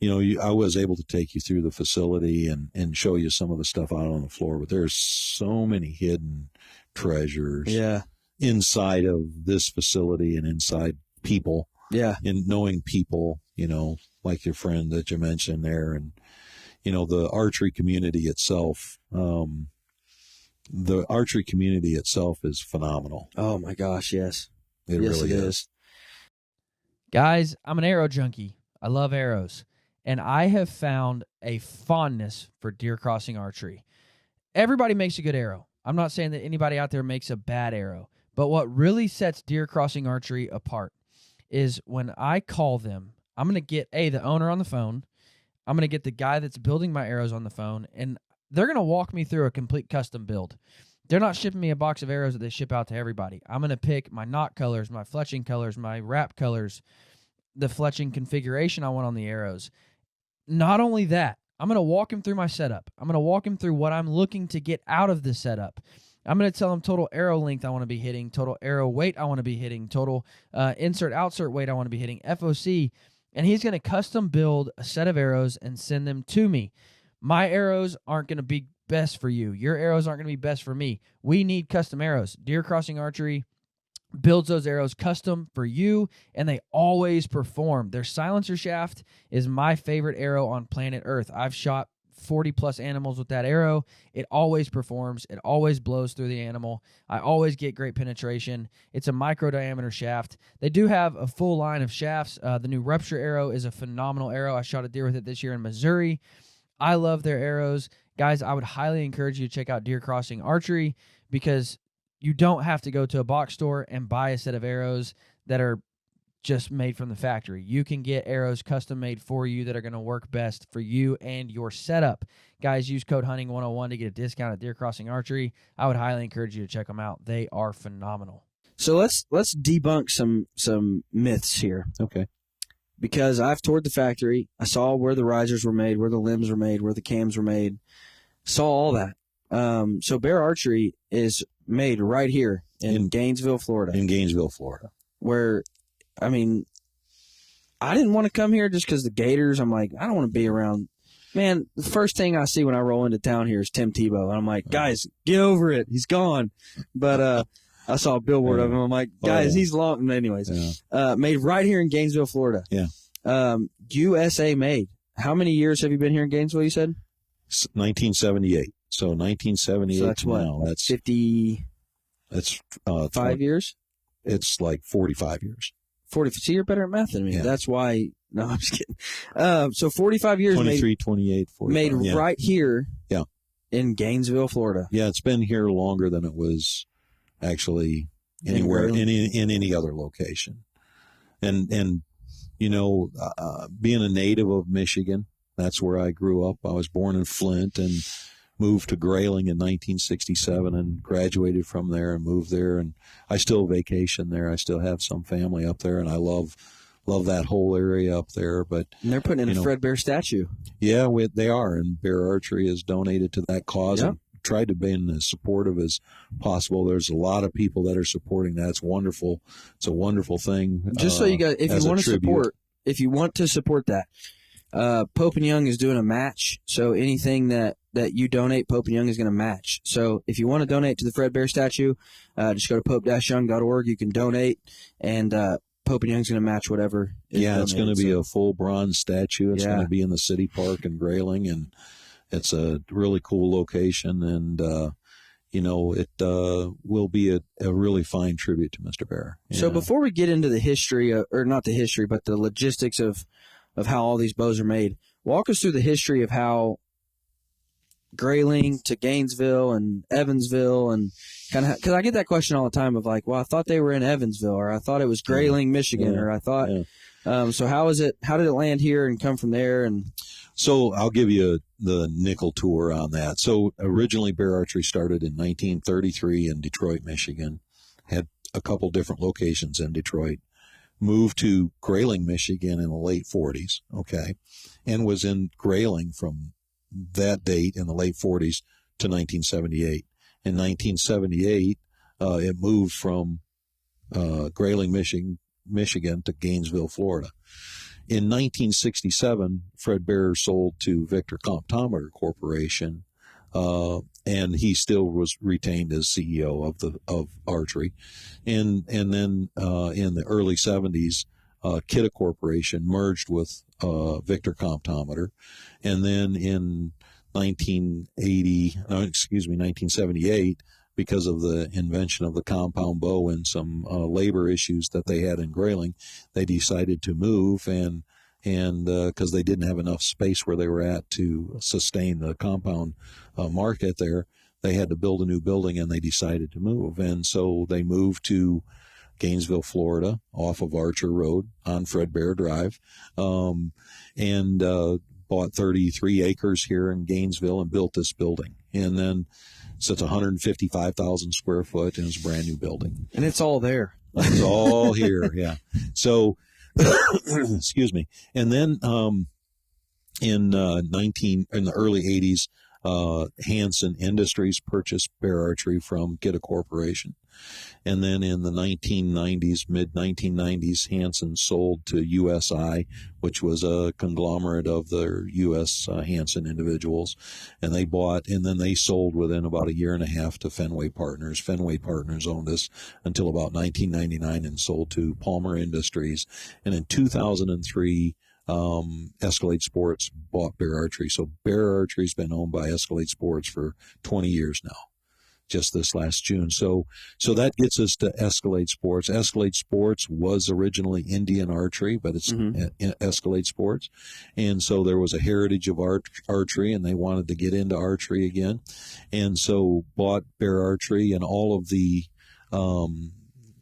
I was able to take you through the facility and show you some of the stuff out on the floor, but there's so many hidden treasures inside of this facility and inside people. And knowing people, like your friend that you mentioned there, and, the archery community itself, the archery community itself is phenomenal. Oh my gosh, yes. It really is. Guys, I'm an arrow junkie. I love arrows. And I have found a fondness for deer crossing archery. Everybody makes a good arrow. I'm not saying that anybody out there makes a bad arrow. But what really sets deer crossing archery apart is when I call them, I'm going to get, the owner on the phone. I'm going to get the guy that's building my arrows on the phone, and they're going to walk me through a complete custom build. They're not shipping me a box of arrows that they ship out to everybody. I'm going to pick my knot colors, my fletching colors, my wrap colors, the fletching configuration I want on the arrows. Not only that, I'm going to walk him through my setup. I'm going to walk him through what I'm looking to get out of the setup. I'm going to tell him total arrow length I want to be hitting, total arrow weight I want to be hitting, total insert-outsert weight I want to be hitting, FOC, and he's going to custom build a set of arrows and send them to me. My arrows aren't going to be best for you. Your arrows aren't going to be best for me. We need custom arrows. Deer Crossing Archery builds those arrows custom for you, and they always perform. Their silencer shaft is my favorite arrow on planet Earth. I've shot 40-plus animals with that arrow. It always performs. It always blows through the animal. I always get great penetration. It's a micro-diameter shaft. They do have a full line of shafts. The new Rupture arrow is a phenomenal arrow. I shot a deer with it this year in Missouri. I love their arrows. Guys, I would highly encourage you to check out Deer Crossing Archery, because you don't have to go to a box store and buy a set of arrows that are just made from the factory. You can get arrows custom made for you that are going to work best for you and your setup. Guys, use code Hunting101 to get a discount at Deer Crossing Archery. I would highly encourage you to check them out. They are phenomenal. So let's debunk some myths here. Okay. because I've toured the factory. I saw where the risers were made, where the limbs were made, where the cams were made. Saw all that. So Bear Archery is made right here in Gainesville, Florida. In Gainesville, Florida. Where, I mean, I didn't want to come here just because the Gators. I'm like, I don't want to be around. Man, the first thing I see when I roll into town here is Tim Tebow. And I'm like, guys, get over it. He's gone. But I saw a billboard of him. I'm like, guys, he's long. Anyways, made right here in Gainesville, Florida. Yeah. USA made. How many years have you been here in Gainesville, you said? 1978. So 1978. So that's what? Now, that's 50. That's 5 years? It's like 45 years. 40. See, you're better at math than me. Yeah. That's why. No, I'm just kidding. So 45 years 23, 28, 45. made right here Yeah. in Gainesville, Florida. Yeah, it's been here longer than it was actually anywhere in any other location. And you know, being a native of Michigan, that's where I grew up. I was born in Flint and moved to Grayling in 1967 and graduated from there and moved there. And I still vacation there. I still have some family up there, and I love that whole area up there. But and they're putting in a Fred Bear statue. Yeah, they are, and Bear Archery has donated to that cause. Yep. And tried to be as supportive as possible. There's a lot of people that are supporting that. It's wonderful. It's a wonderful thing. Just so you guys, if you want to support that, Pope and Young is doing a match. So anything that you donate, Pope and Young is going to match. So if you want to donate to the Fred Bear statue, just go to pope-young.org. You can donate, and Pope and Young's going to match whatever. It's going to be a full bronze statue. It's going to be in the city park in Grayling, and it's a really cool location. And it will be a really fine tribute to Mr. Bear. So before we get into the history, or not the history, but the logistics of how all these bows are made, walk us through the history of how Grayling to Gainesville and Evansville, and kind of, because I get that question all the time of like, well, I thought they were in Evansville, or I thought it was Grayling, Michigan, or I thought. Yeah. So how did it land here and come from there? And so I'll give you the nickel tour on that. So originally Bear Archery started in 1933 in Detroit, Michigan, had a couple different locations in Detroit, moved to Grayling, Michigan in the late 40s, and was in Grayling from that date in the late 40s to 1978. In 1978, it moved from Grayling, Michigan to Gainesville, Florida. In 1967, Fred Bear sold to Victor Comptometer Corporation, and he still was retained as CEO of archery. And then in the early 70s, Kidda Corporation merged with Victor Comptometer, and then in 1978, because of the invention of the compound bow and some labor issues that they had in Grayling, they decided to move, and because they didn't have enough space where they were at to sustain the compound market there, they had to build a new building, and they decided to move. And so they moved to Gainesville, Florida, off of Archer Road on Fred Bear Drive, and bought 33 acres here in Gainesville and built this building. And then, so it's 155,000 square foot, and it's a brand new building. And it's all there. It's all here, yeah. So, excuse me. And then in the early 80s, Hansen Industries purchased Bear Archery from Kidda Corporation. And then in the 1990s, mid-1990s, Hansen sold to USI, which was a conglomerate of the U.S. Hansen individuals. And they bought, and then they sold within about a year and a half to Fenway Partners. Fenway Partners owned us until about 1999 and sold to Palmer Industries. And in 2003, Escalade Sports bought Bear Archery. So Bear Archery's been owned by Escalade Sports for 20 years now, just this last June. So that gets us to Escalade Sports. Escalade Sports was originally Indian Archery, but it's Escalade Sports. And so there was a heritage of archery, and they wanted to get into archery again. And so bought Bear Archery, and all of the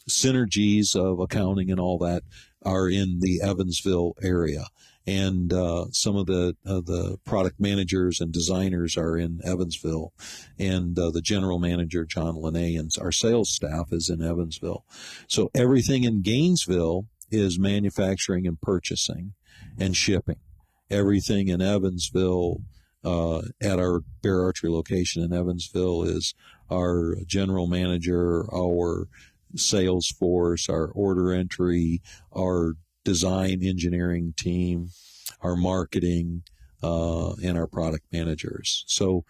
synergies of accounting and all that are in the Evansville area. And some of the product managers and designers are in Evansville, and the general manager, John Linnae, and our sales staff is in Evansville. So everything in Gainesville is manufacturing and purchasing and shipping. Everything in Evansville, at our Bear Archery location in Evansville, is our general manager, our sales force, our order entry, our design engineering team, our marketing, and our product managers. So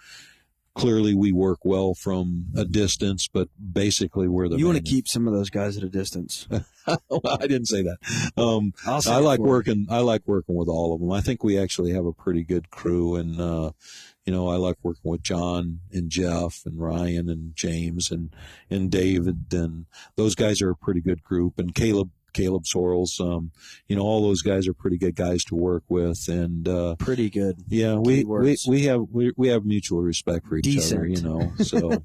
clearly we work well from a distance, but basically we're the You want to keep some of those guys at a distance. Well, I didn't say that. I'll say I like working with all of them. I think we actually have a pretty good crew, and I like working with John and Jeff and Ryan and James and David, and those guys are a pretty good group, and Caleb Sorrells, all those guys are pretty good guys to work with, and pretty good. Yeah, we have mutual respect for each other, so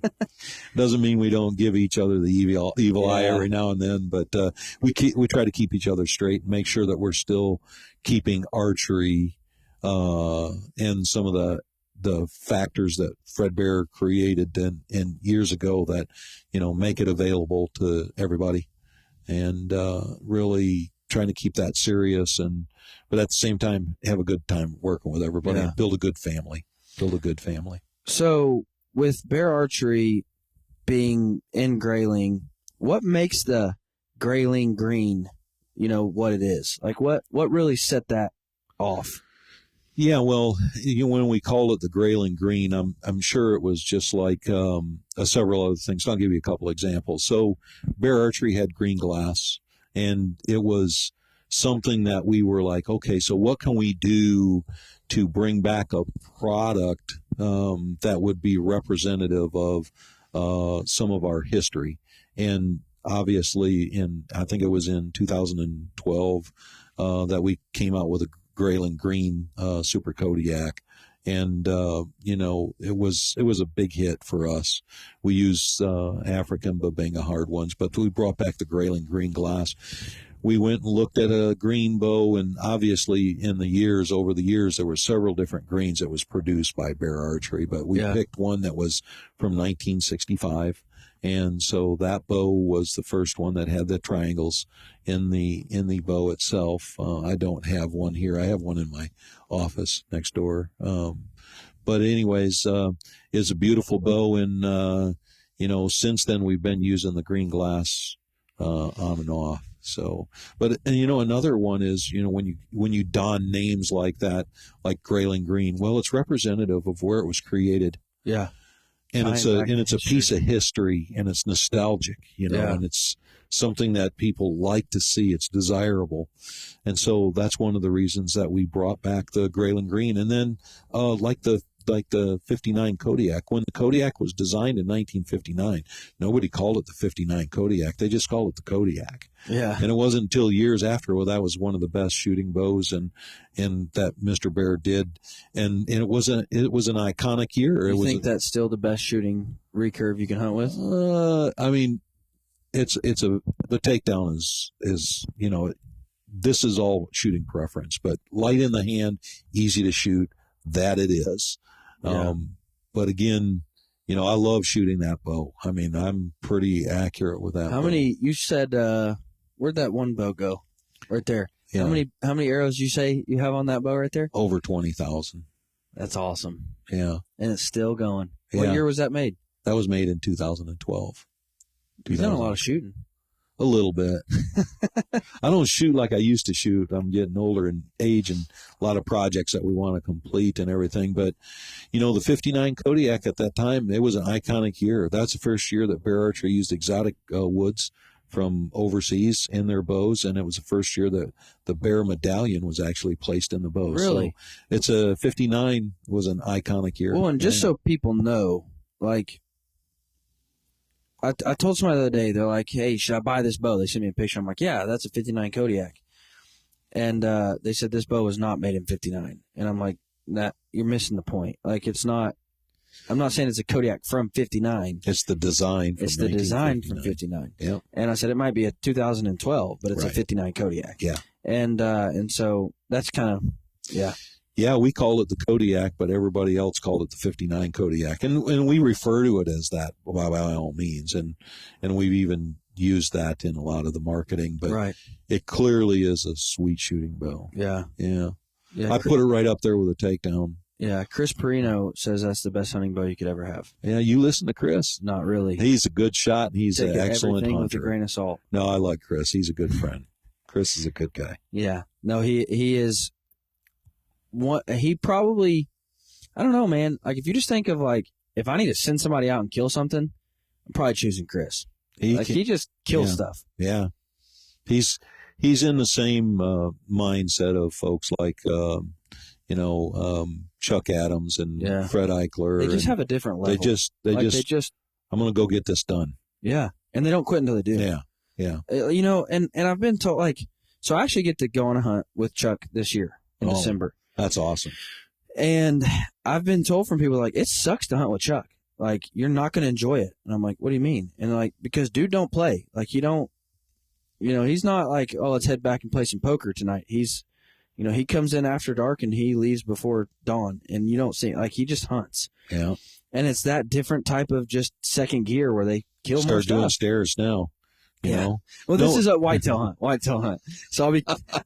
doesn't mean we don't give each other the evil eye every now and then, but we try to keep each other straight and make sure that we're still keeping archery and some of the factors that Fred Bear created and years ago that make it available to everybody. And really trying to keep that serious, but at the same time have a good time working with everybody and build a good family. So with Bear Archery being in Grayling, what makes the Grayling green, what it is? Like what really set that off? Yeah, well, when we called it the Grayling Green, I'm sure it was just like several other things. I'll give you a couple examples. So Bear Archery had green glass, and it was something that we were like, okay, so what can we do to bring back a product that would be representative of some of our history? And obviously, I think it was in 2012 that we came out with a Grayling Green Super Kodiak, and it was a big hit for us. We use African Babinga hard ones, but we brought back the Grayling Green glass. We went and looked at a green bow, and obviously over the years there were several different greens that was produced by Bear Archery, but we picked one that was from 1965. And so that bow was the first one that had the triangles in the bow itself. I don't have one here. I have one in my office next door. But anyways, it's a beautiful bow. And, since then we've been using the green glass on and off. So, but another one is, when you don names like that, like Grayling Green, well, it's representative of where it was created. Yeah. And it's a piece of history, and it's nostalgic, and it's something that people like to see. It's desirable. And so that's one of the reasons that we brought back the Grayling Green. And then like the 59 Kodiak, when the Kodiak was designed in 1959, nobody called it the 59 Kodiak. They just called it the Kodiak. Yeah. And it wasn't until years after, that was one of the best shooting bows and that Mr. Bear did. And it was an iconic year. You think that's still the best shooting recurve you can hunt with? I mean, the takedown is this is all shooting preference, but light in the hand, easy to shoot, that it is. Yeah. But again, I love shooting that bow. I mean, I'm pretty accurate with that. How many, you said, where'd that one bow go? Right there. Yeah. How many arrows you say you have on that bow right there? Over 20,000. That's awesome. Yeah. And it's still going. Yeah. What year was that made? That was made in 2012. You've done a lot of shooting. A little bit. I don't shoot like I used to shoot. I'm getting older in age and a lot of projects that we want to complete and everything. But, the 59 Kodiak at that time, it was an iconic year. That's the first year that Bear Archery used exotic woods from overseas in their bows, and it was the first year that the Bear medallion was actually placed in the bow. Really? So 59 was an iconic year. Well, and just so people know, like, I told somebody the other day, they're like, hey, should I buy this bow? They sent me a picture. I'm like, yeah, that's a 59 Kodiak. And they said this bow was not made in 59. And I'm like, you're missing the point. Like, it's not, I'm not saying it's a Kodiak from 59. It's the design from 59. It's the design from 59. Yeah. And I said it might be a 2012, but it's a 59 Kodiak. Yeah. And so that's kind of, yeah. Yeah, we call it the Kodiak, but everybody else called it the 59 Kodiak. And we refer to it as that by all means. And we've even use that in a lot of the marketing, but Right. it clearly is a sweet shooting bow. Yeah. Yeah. Yeah. I put it right up there with a takedown. Yeah. Chris Perino says that's the best hunting bow you could ever have. Yeah, you listen to Chris. Not really. He's a good shot. And he's Take an excellent everything hunter. with a grain of salt. No, I like Chris. He's a good friend. Chris is a good guy. Yeah. No, he is. He probably, I don't know, man. Like, if you just think of, like, if I need to send somebody out and kill something, I'm probably choosing Chris. He just kills stuff. Yeah. He's in the same mindset of folks like, Chuck Adams and Fred Eichler. They just have a different level. They just, I'm going to go get this done. Yeah. And they don't quit until they do. Yeah. Yeah. And I've been told, like, so I actually get to go on a hunt with Chuck this year in December. That's awesome. And I've been told from people, like, it sucks to hunt with Chuck. Like, you're not going to enjoy it. And I'm like, what do you mean? And they're like, because dude don't play. Like, he's not like, oh, let's head back and play some poker tonight. He's, he comes in after dark and he leaves before dawn. And you don't see, like, he just hunts. Yeah. And it's that different type of just second gear where they kill more Start stuff. doing stairs now. You know? Well, this is a whitetail hunt. So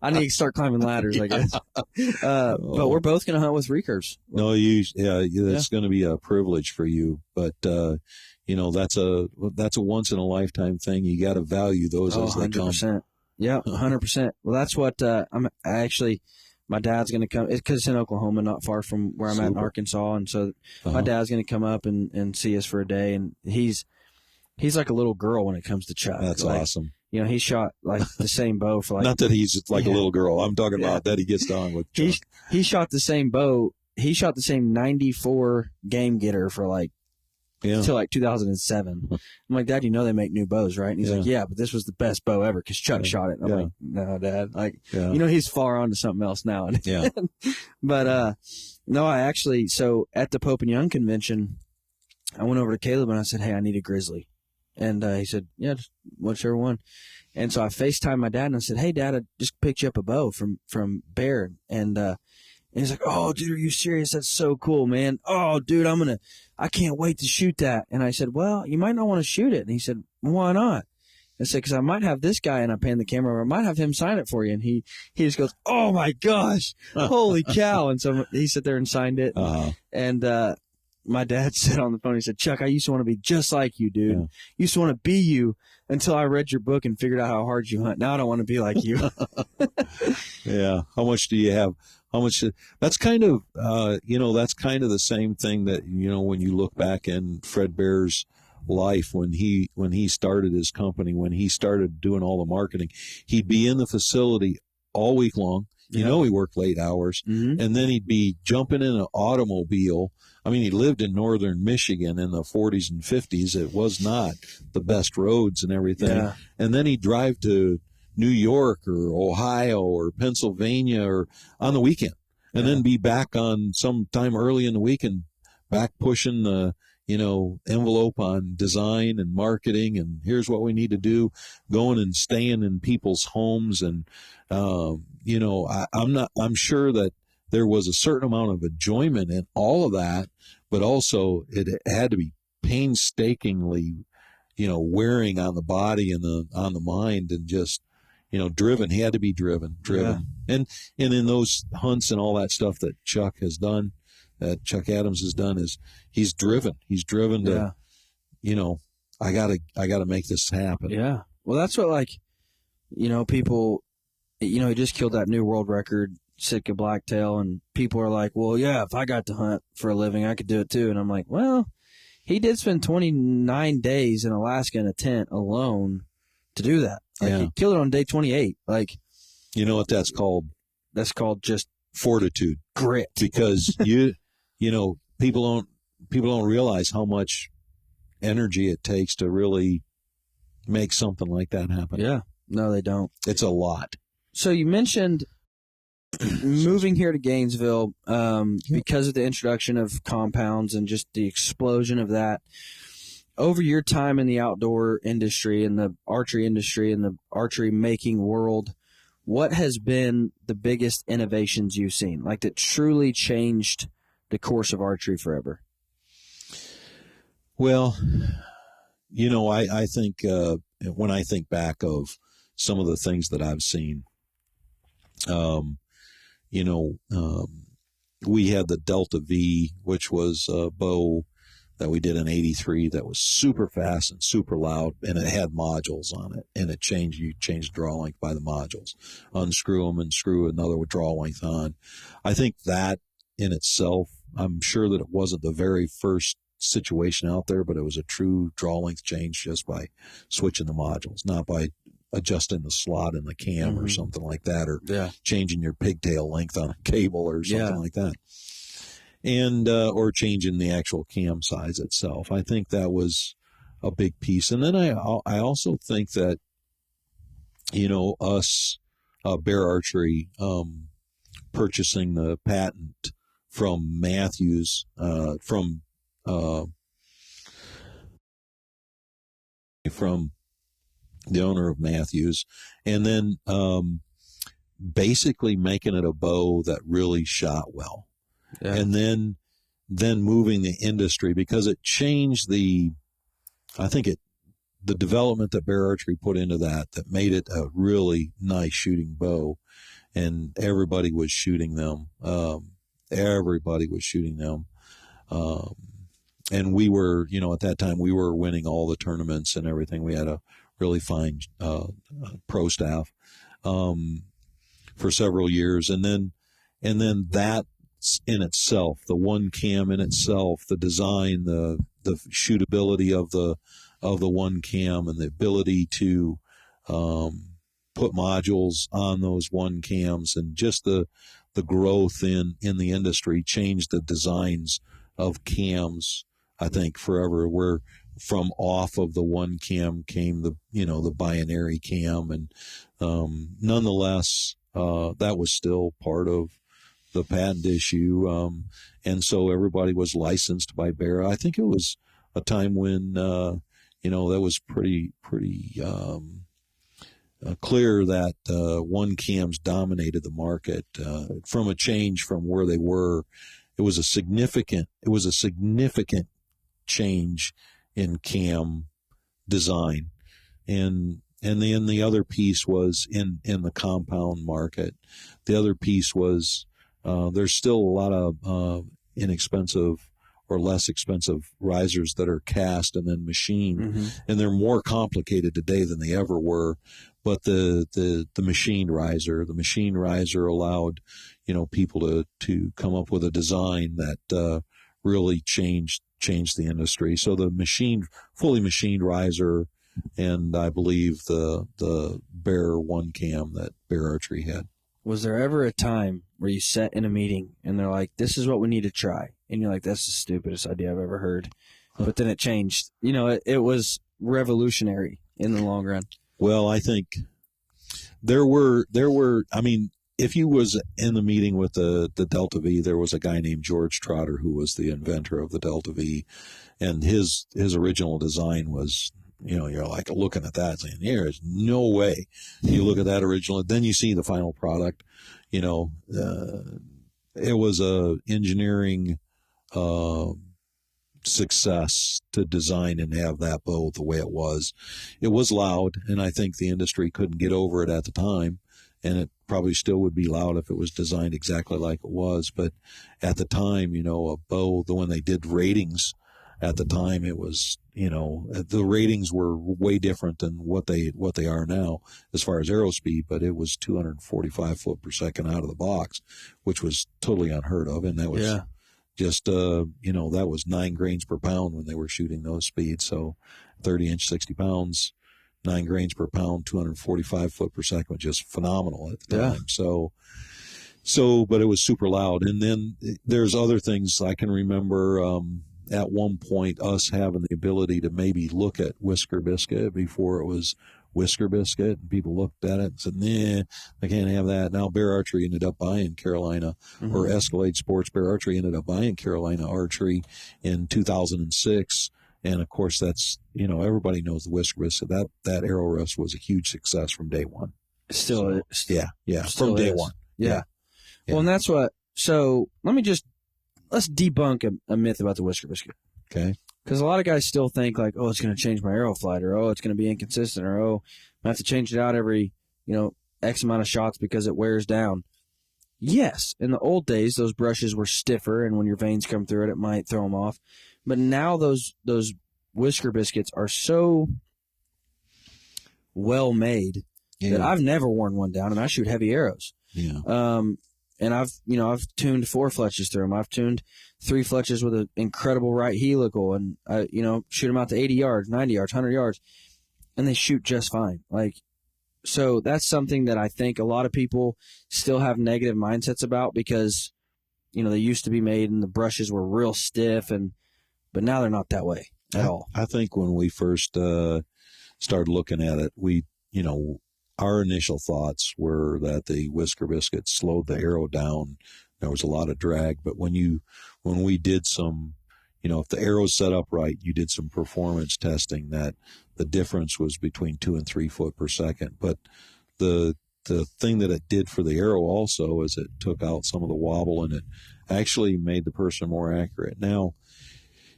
I need to start climbing ladders, I guess. But we're both going to hunt with recurves. No, that's going to be a privilege for you. But, that's a once in a lifetime thing. You got to value those as they 100%. come. Yeah, 100%. Well, that's what my dad's going to come. It's because it's in Oklahoma, not far from where I'm at in Arkansas. And so my dad's going to come up and see us for a day. And he's like a little girl when it comes to Chuck. That's awesome. He shot like the same bow for like. Not that he's like a little girl. I'm talking about that he gets done with Chuck. He shot the same bow. He shot the same 94 game getter for like until like 2007. I'm like, Dad, they make new bows, right? And he's like, yeah, but this was the best bow ever because Chuck shot it. And I'm like, no, Dad. Like, he's far on to something else now. Yeah. But no, I actually, so at the Pope and Young convention, I went over to Caleb and I said, hey, I need a grizzly. And he said, yeah, just whichever one. And so I FaceTimed my dad and I said, hey, Dad, I just picked you up a bow from Bear. And he's like, oh, dude, are you serious? That's so cool, man. Oh, dude, I can't wait to shoot that. And I said, well, you might not want to shoot it. And he said, why not? I said, because I might have this guy, and I pan the camera over, I might have him sign it for you. And he just goes, oh, my gosh, holy cow. And so he sat there and signed it. And my dad said on the phone, he said, Chuck, I used to want to be just like you, dude. Used to want to be you until I read your book and figured out how hard you hunt. Now I don't want to be like you. Yeah. How much do you have? How much? That's kind of, that's kind of the same thing that, when you look back in Fred Bear's life, when he started his company, when he started doing all the marketing, he'd be in the facility all week long. He worked late hours, and then he'd be jumping in an automobile. I mean, he lived in northern Michigan in the 40s and 50s. It was not the best roads and everything. Yeah. And then he'd drive to New York or Ohio or Pennsylvania or on the weekend, and then be back on sometime early in the week and back pushing the envelope on design and marketing, and here's what we need to do, going and staying in people's homes. And, I'm sure that there was a certain amount of enjoyment in all of that, but also it had to be painstakingly, wearing on the body and on the mind, and just, driven. He had to be driven. Yeah. And in those hunts and all that stuff that Chuck has done, that Chuck Adams has done, is he's driven to, I gotta make this happen. Yeah. Well, that's what, like, people, he just killed that new world record, Sitka blacktail, and people are like, well, yeah, if I got to hunt for a living, I could do it too. And I'm like, well, he did spend 29 days in Alaska in a tent alone to do that. Like, he killed it on day 28. Like, you know what that's called? That's called just fortitude, grit. Because people don't realize how much energy it takes to really make something like that happen. Yeah. No, they don't. It's a lot. So you mentioned moving here to Gainesville because of the introduction of compounds and just the explosion of that. Over your time in the outdoor industry and the archery industry and the archery making world, what has been the biggest innovations you've seen, like that truly changed the course of archery forever? Well, I think when I think back of some of the things that I've seen, we had the Delta V, which was a bow that we did in '83 that was super fast and super loud, and it had modules on it, and you changed draw length by the modules. Unscrew them and screw another draw length on. I think that in itself, I'm sure that it wasn't the very first situation out there, but it was a true draw length change just by switching the modules, not by adjusting the slot in the cam or something like that, or changing your pigtail length on a cable or something like that. And or changing the actual cam size itself. I think that was a big piece. And then I also think that, us, Bear Archery, purchasing the patent from Matthews, from the owner of Matthews, and then basically making it a bow that really shot well. Yeah. And then moving the industry, because it changed the development that Bear Archery put into that made it a really nice shooting bow, and everybody was shooting them. And we were, at that time we were winning all the tournaments and everything. We had a really fine pro staff for several years, and then that in itself, the one cam in itself, the design, the shootability of the one cam, and the ability to put modules on those one cams, and just the growth in the industry changed the designs of cams, I think, forever. Where from off of the one cam came the binary cam, and nonetheless that was still part of the patent issue, and so everybody was licensed by Bear. I think it was a time when that was pretty clear that one cams dominated the market. From a change from where they were, it was a significant change in cam design, and then the other piece was in the compound market. The other piece was there's still a lot of inexpensive or less expensive risers that are cast and then machined, and they're more complicated today than they ever were. But the machined riser allowed people to come up with a design that really changed the industry. So the fully machined riser, and I believe the Bear one cam that Bear Archery had. Was there ever a time where you sat in a meeting and they're like, "This is what we need to try," and you're like, "That's the stupidest idea I've ever heard," but then it changed? It was revolutionary in the long run. Well, I think there were. I mean, if you was in the meeting with the Delta V, there was a guy named George Trotter who was the inventor of the Delta V, and his original design was, you're like looking at that saying, there is no way. You look at that original, then you see the final product. It was a engineering success to design and have that bow the way it was. It was loud, and I think the industry couldn't get over it at the time, and it probably still would be loud if it was designed exactly like it was. But at the time, a bow, when they did ratings at the time, it was, the ratings were way different than what they are now as far as arrow speed, but it was 245 foot per second out of the box, which was totally unheard of. And that was just, that was 9 grains per pound when they were shooting those speeds. So 30-inch, 60 pounds, 9 grains per pound, 245 foot per second was just phenomenal at the time. So, but it was super loud. And then there's other things I can remember, at one point, us having the ability to maybe look at Whisker Biscuit before it was Whisker Biscuit, and people looked at it and said, "Nah, I can't have that." Now Bear Archery ended up buying Carolina, or Escalade Sports. Bear Archery ended up buying Carolina Archery in 2006, and of course that's, everybody knows the Whisker Biscuit. That arrow rest was a huge success from day one. Still is. Yeah, from day one. Yeah. Well, and that's what. So let's debunk a myth about the Whisker Biscuit. Okay. Because a lot of guys still think like, oh, it's going to change my arrow flight, or oh, it's going to be inconsistent, or oh, I have to change it out every, X amount of shots because it wears down. Yes, in the old days, those brushes were stiffer, and when your veins come through it, it might throw them off. But now those whisker biscuits are so well made that I've never worn one down, and I shoot heavy arrows. Yeah. And I've tuned 4 fletches through them. I've tuned 3 fletches with an incredible right helical, and I, shoot them out to 80 yards, 90 yards, 100 yards, and they shoot just fine. So that's something that I think a lot of people still have negative mindsets about because, they used to be made and the brushes were real stiff, but now they're not that way at all. I think when we first started looking at it, our initial thoughts were that the whisker biscuit slowed the arrow down. There was a lot of drag, but when we did some, if the arrow's set up right, you did some performance testing that the difference was between 2 and 3 foot per second. But the thing that it did for the arrow also is it took out some of the wobble, and it actually made the person more accurate. Now,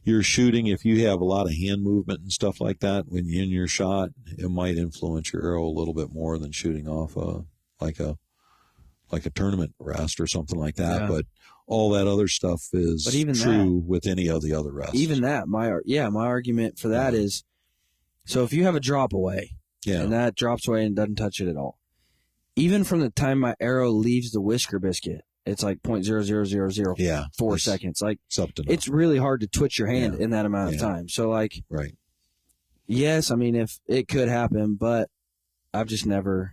you're shooting, if you have a lot of hand movement and stuff like that when you're in your shot, it might influence your arrow a little bit more than shooting off like a tournament rest or something like that. Yeah. But all that other stuff is true with any of the other rests. Even that, my argument for that is, so if you have a drop away, and that drops away and doesn't touch it at all, even from the time my arrow leaves the whisker biscuit, it's like 0.00004 seconds. It's really hard to twitch your hand in that amount of time. So right. Yes, I mean, if it could happen, but I've just never.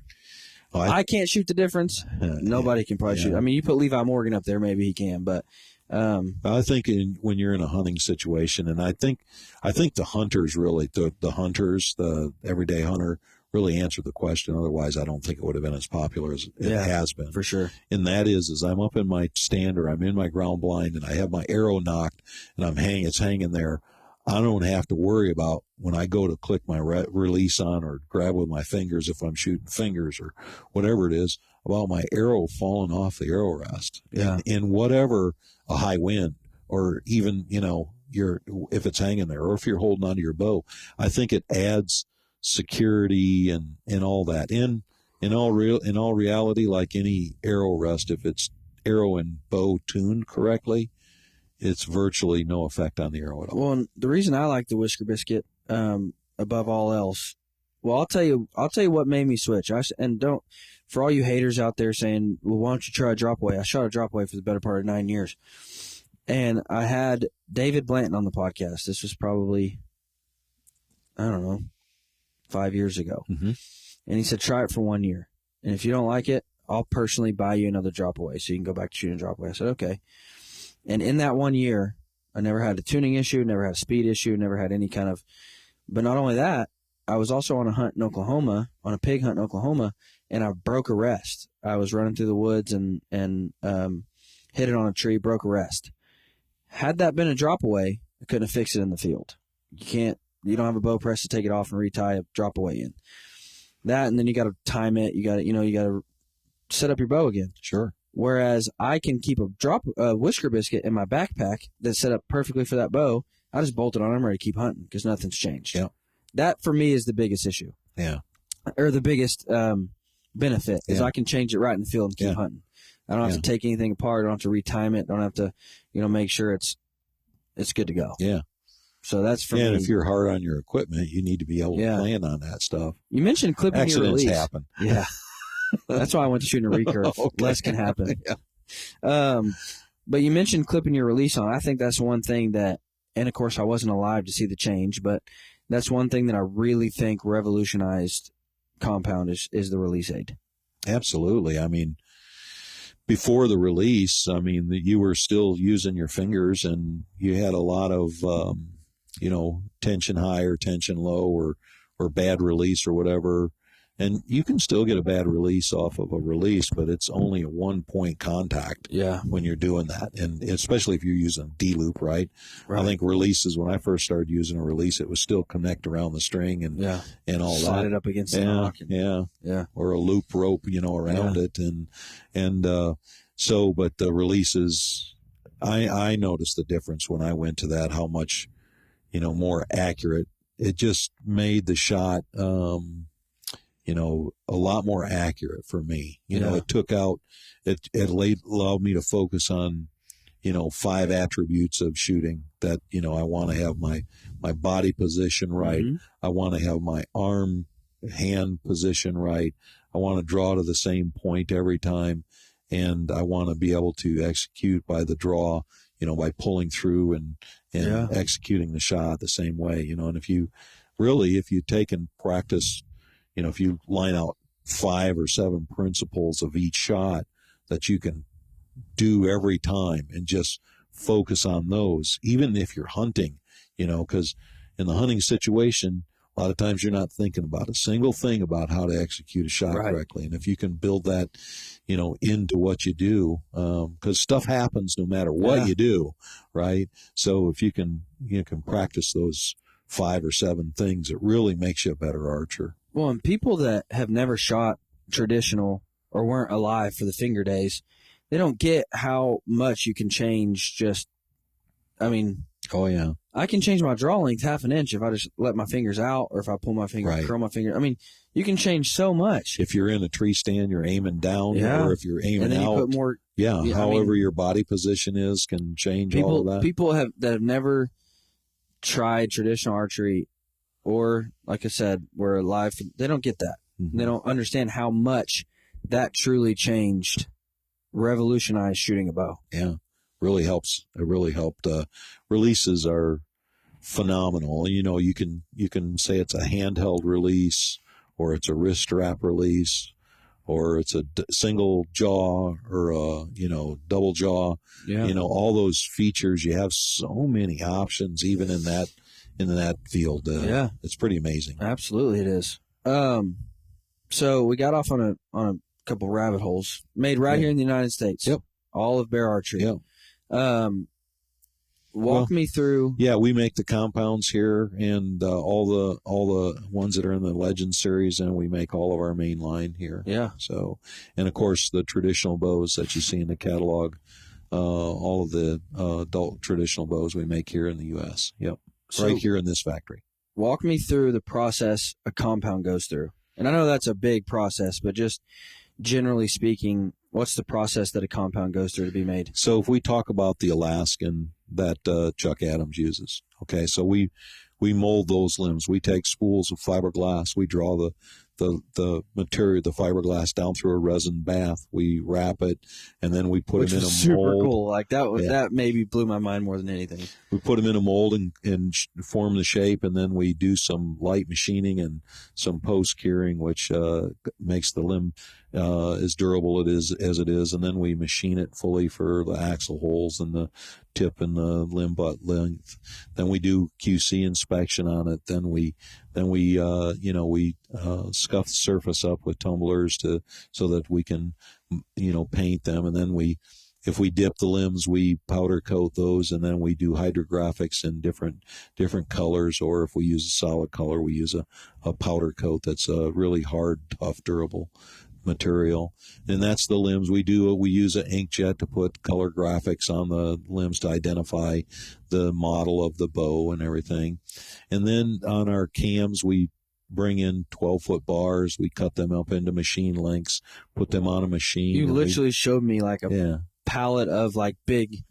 I can't shoot the difference. Nobody can probably shoot. I mean, you put Levi Morgan up there, maybe he can, but I think when you're in a hunting situation, and I think the hunters really, the hunters, the everyday hunter, really answered the question. Otherwise, I don't think it would have been as popular as it has been. For sure. And that is I'm up in my stand or I'm in my ground blind and I have my arrow knocked and it's hanging there. I don't have to worry about when I go to click my release on or grab with my fingers if I'm shooting fingers or whatever it is, about my arrow falling off the arrow rest. Yeah. In whatever, a high wind or even, if it's hanging there or if you're holding onto your bow, I think it adds security and all that. In all reality, like any arrow rest, if it's arrow and bow tuned correctly, it's virtually no effect on the arrow at all. Well, and the reason I like the whisker biscuit above all else, well, I'll tell you what made me switch. For all you haters out there saying, well, why don't you try a drop away? I shot a drop away for the better part of 9 years. And I had David Blanton on the podcast. This was probably, 5 years ago. Mm-hmm. And he said, try it for 1 year. And if you don't like it, I'll personally buy you another drop away so you can go back to shooting drop away. I said, okay. And in that 1 year, I never had a tuning issue, never had a speed issue, never had any kind of, but not only that, I was also on a hunt in Oklahoma, on a pig hunt in Oklahoma, and I broke a rest. I was running through the woods and hit it on a tree, broke a rest. Had that been a drop away, I couldn't have fixed it in the field. You don't have a bow press to take it off and retie a drop away in. That, and then you got to time it. You got to set up your bow again. Sure. Whereas I can keep a whisker biscuit in my backpack that's set up perfectly for that bow. I just bolt it on. I'm ready to keep hunting because nothing's changed. Yeah. That for me is the biggest issue. Yeah. Or the biggest benefit is I can change it right in the field and keep hunting. I don't have to take anything apart. I don't have to retime it. I don't have to, make sure it's good to go. Yeah. So that's for me. And if you're hard on your equipment, you need to be able to plan on that stuff. You mentioned clipping Accidents your release. happen. Yeah. That's why I went to shooting a recurve. Okay. Less can happen. Yeah. But you mentioned clipping your release on. I think that's one thing that, and of course I wasn't alive to see the change, but that's one thing that I really think revolutionized compound is the release aid. Absolutely. I mean, before the release, you were still using your fingers and you had a lot of, tension high or tension low or bad release or whatever. And you can still get a bad release off of a release, but it's only a 1 point contact when you're doing that. And especially if you're using D-loop, right? I think releases, when I first started using a release, it was still connect around the string and all that. Slide it up against the rock. Yeah. Or a loop rope, around it. But the releases, I noticed the difference when I went to that, how much, more accurate. It just made the shot, a lot more accurate for me. It took out, it allowed me to focus on, 5 attributes of shooting that, I want to have my body position right. Mm-hmm. I want to have my hand position right. I want to draw to the same point every time. And I want to be able to execute by the draw, by pulling through and executing the shot the same way, and if you take and practice, if you line out 5 or 7 principles of each shot that you can do every time and just focus on those, even if you're hunting, because in the hunting situation, a lot of times you're not thinking about a single thing about how to execute a shot correctly. And if you can build that, into what you do, because stuff happens no matter what you do, right? So if you can practice those 5 or 7 things, it really makes you a better archer. Well, and people that have never shot traditional or weren't alive for the finger days, they don't get how much you can change Oh, yeah. I can change my draw length half an inch if I just let my fingers out or if I pull my finger and curl my finger. You can change so much. If you're in a tree stand, you're aiming down, or if you're aiming and then out. You put more, however your body position is can change all of that. People that have never tried traditional archery or, like I said, were alive, they don't get that. Mm-hmm. They don't understand how much that truly changed, revolutionized shooting a bow. Yeah. Really helps. It really helped. Releases are phenomenal. You can say it's a handheld release, or it's a wrist strap release, or it's a single jaw, or a double jaw. Yeah. All those features. You have so many options, even in that field. It's pretty amazing. Absolutely, it is. So we got off on a couple rabbit holes made right here in the United States. Yep. All of Bear Archery. Yep. Walk me through. Yeah, we make the compounds here, and all the ones that are in the Legend series, and we make all of our main line here. Yeah. So, and of course the traditional bows that you see in the catalog, all of the adult traditional bows we make here in the U.S. Yep, so right here in this factory. Walk me through the process a compound goes through, and I know that's a big process, but just generally speaking, what's the process that a compound goes through to be made? So if we talk about the Alaskan that Chuck Adams uses, okay, so we mold those limbs. We take spools of fiberglass. We draw the material, the fiberglass, down through a resin bath. We wrap it, and then we put them in a super mold. Cool. Like that maybe blew my mind more than anything. We put them in a mold and form the shape, and then we do some light machining and some post curing, which makes the limb as durable as it is, and then we machine it fully for the axle holes and the tip and the limb butt length. Then we do QC inspection on it. Then we scuff the surface up with tumblers so that we can paint them, and then if we dip the limbs, we powder coat those, and then we do hydrographics in different colors, or if we use a solid color, we use a powder coat that's a really hard, tough, durable material. And that's the limbs. We use an inkjet to put color graphics on the limbs to identify the model of the bow and everything. And then on our cams, we bring in 12-foot bars. We cut them up into machine lengths, put them on a machine. You literally showed me like a pallet of like big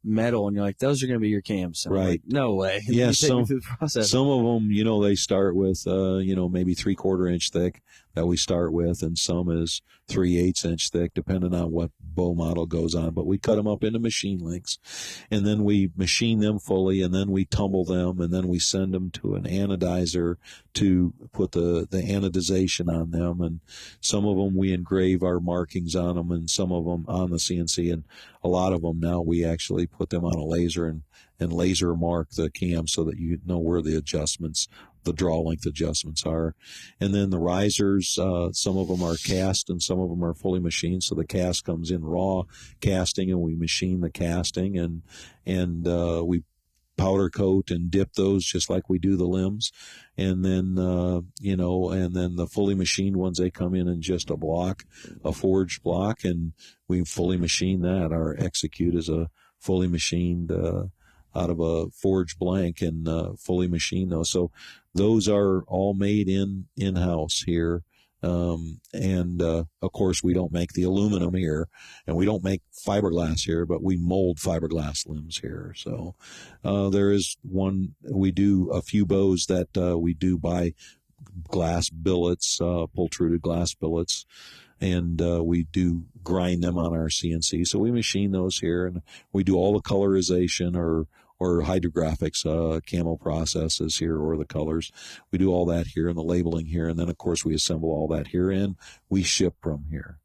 metal, and you're like, those are going to be your cams. And right. Like, no way. Yeah, some of them, they start with, maybe 3/4 inch thick that we start with, and some is 3/8 inch thick, depending on what bow model goes on. But we cut them up into machine lengths, and then we machine them fully, and then we tumble them, and then we send them to an anodizer to put the anodization on them. And some of them we engrave our markings on them, and some of them on the CNC, and a lot of them now we actually put them on a laser and laser mark the cam so that you know where the adjustments, the draw length adjustments are. And then the risers, some of them are cast and some of them are fully machined. So the cast comes in raw casting, and we machine the casting, and we powder coat and dip those just like we do the limbs. And then, and then the fully machined ones, they come in just a block, a forged block, and we fully machine that. Our execute is a fully machined out of a forged blank and fully machine those. So those are all made in-house here. And of course, we don't make the aluminum here, and we don't make fiberglass here, but we mold fiberglass limbs here. So there is one, we do a few bows that we do by glass billets, pultruded glass billets, and we do grind them on our CNC. So we machine those here, and we do all the colorization or hydrographics, camo processes here, or the colors. We do all that here, and the labeling here, and then of course we assemble all that here, and we ship from here.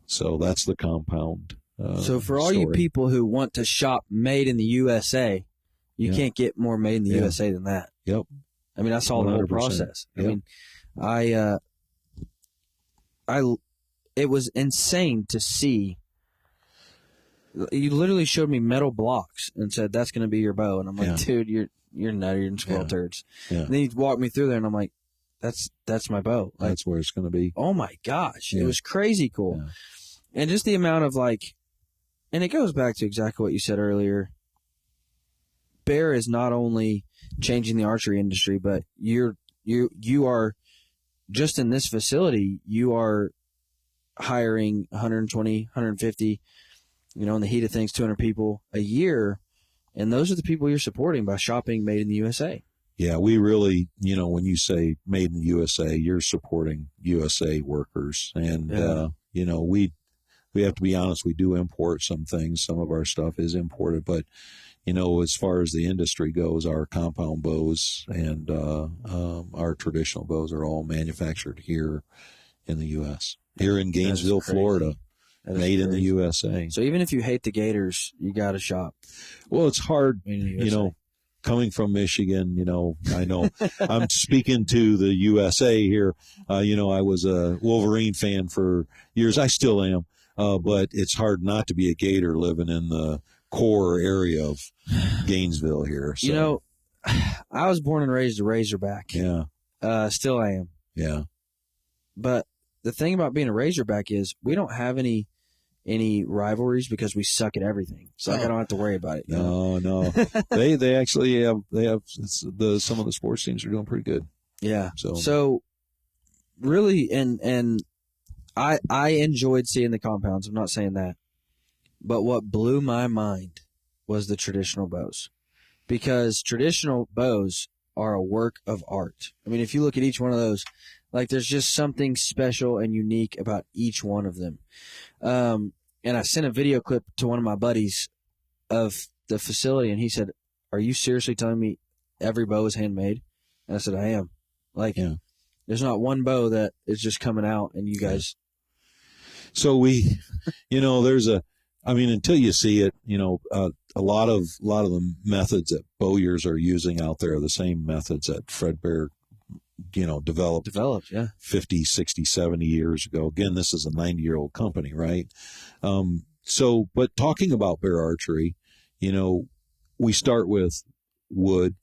So that's the compound. So for all you people who want to shop made in the USA, you can't get more made in the USA than that. Yep. I mean, I saw the whole 100%. process. Yep. I mean, it was insane to see. You literally showed me metal blocks and said, "That's going to be your bow," and I'm like, "Dude, you're nutty, you're in squirrel turds." Yeah. And then you walked me through there, and I'm like, "That's my bow." Like, that's where it's going to be. Oh my gosh, it was crazy cool, Yeah. and just the amount of and it goes back to exactly what you said earlier. Bear is not only changing the archery industry, but you are just in this facility. You are hiring 120, 150. In the heat of things, 200 people a year. And those are the people you're supporting by shopping made in the USA. Yeah, we really, when you say made in the USA, you're supporting USA workers. And, we have to be honest, we do import some things. Some of our stuff is imported. But, as far as the industry goes, our compound bows and our traditional bows are all manufactured here in the U.S., here in Gainesville, Florida. Made in the USA. So even if you hate the Gators, you got to shop. Well, it's hard, coming from Michigan, I know I'm speaking to the USA here. I was a Wolverine fan for years. I still am. But it's hard not to be a Gator living in the core area of Gainesville here. So. I was born and raised a Razorback. Yeah. Still I am. Yeah. But the thing about being a Razorback is we don't have any rivalries because we suck at everything. So I don't have to worry about it. No. they actually have some of the sports teams are doing pretty good. Yeah. So really, and I enjoyed seeing the compounds. I'm not saying that, but what blew my mind was the traditional bows, because traditional bows are a work of art. I mean, if you look at each one of those, there's just something special and unique about each one of them. And I sent a video clip to one of my buddies of the facility, and he said, "Are you seriously telling me every bow is handmade?" And I said, "I am." There's not one bow that is just coming out and you guys. So until you see it, a lot of the methods that bowyers are using out there are the same methods that Fred Bear developed 50, 60, 70 years ago. Again, this is a 90-year-old company, right? But talking about Bear Archery, we start with wood.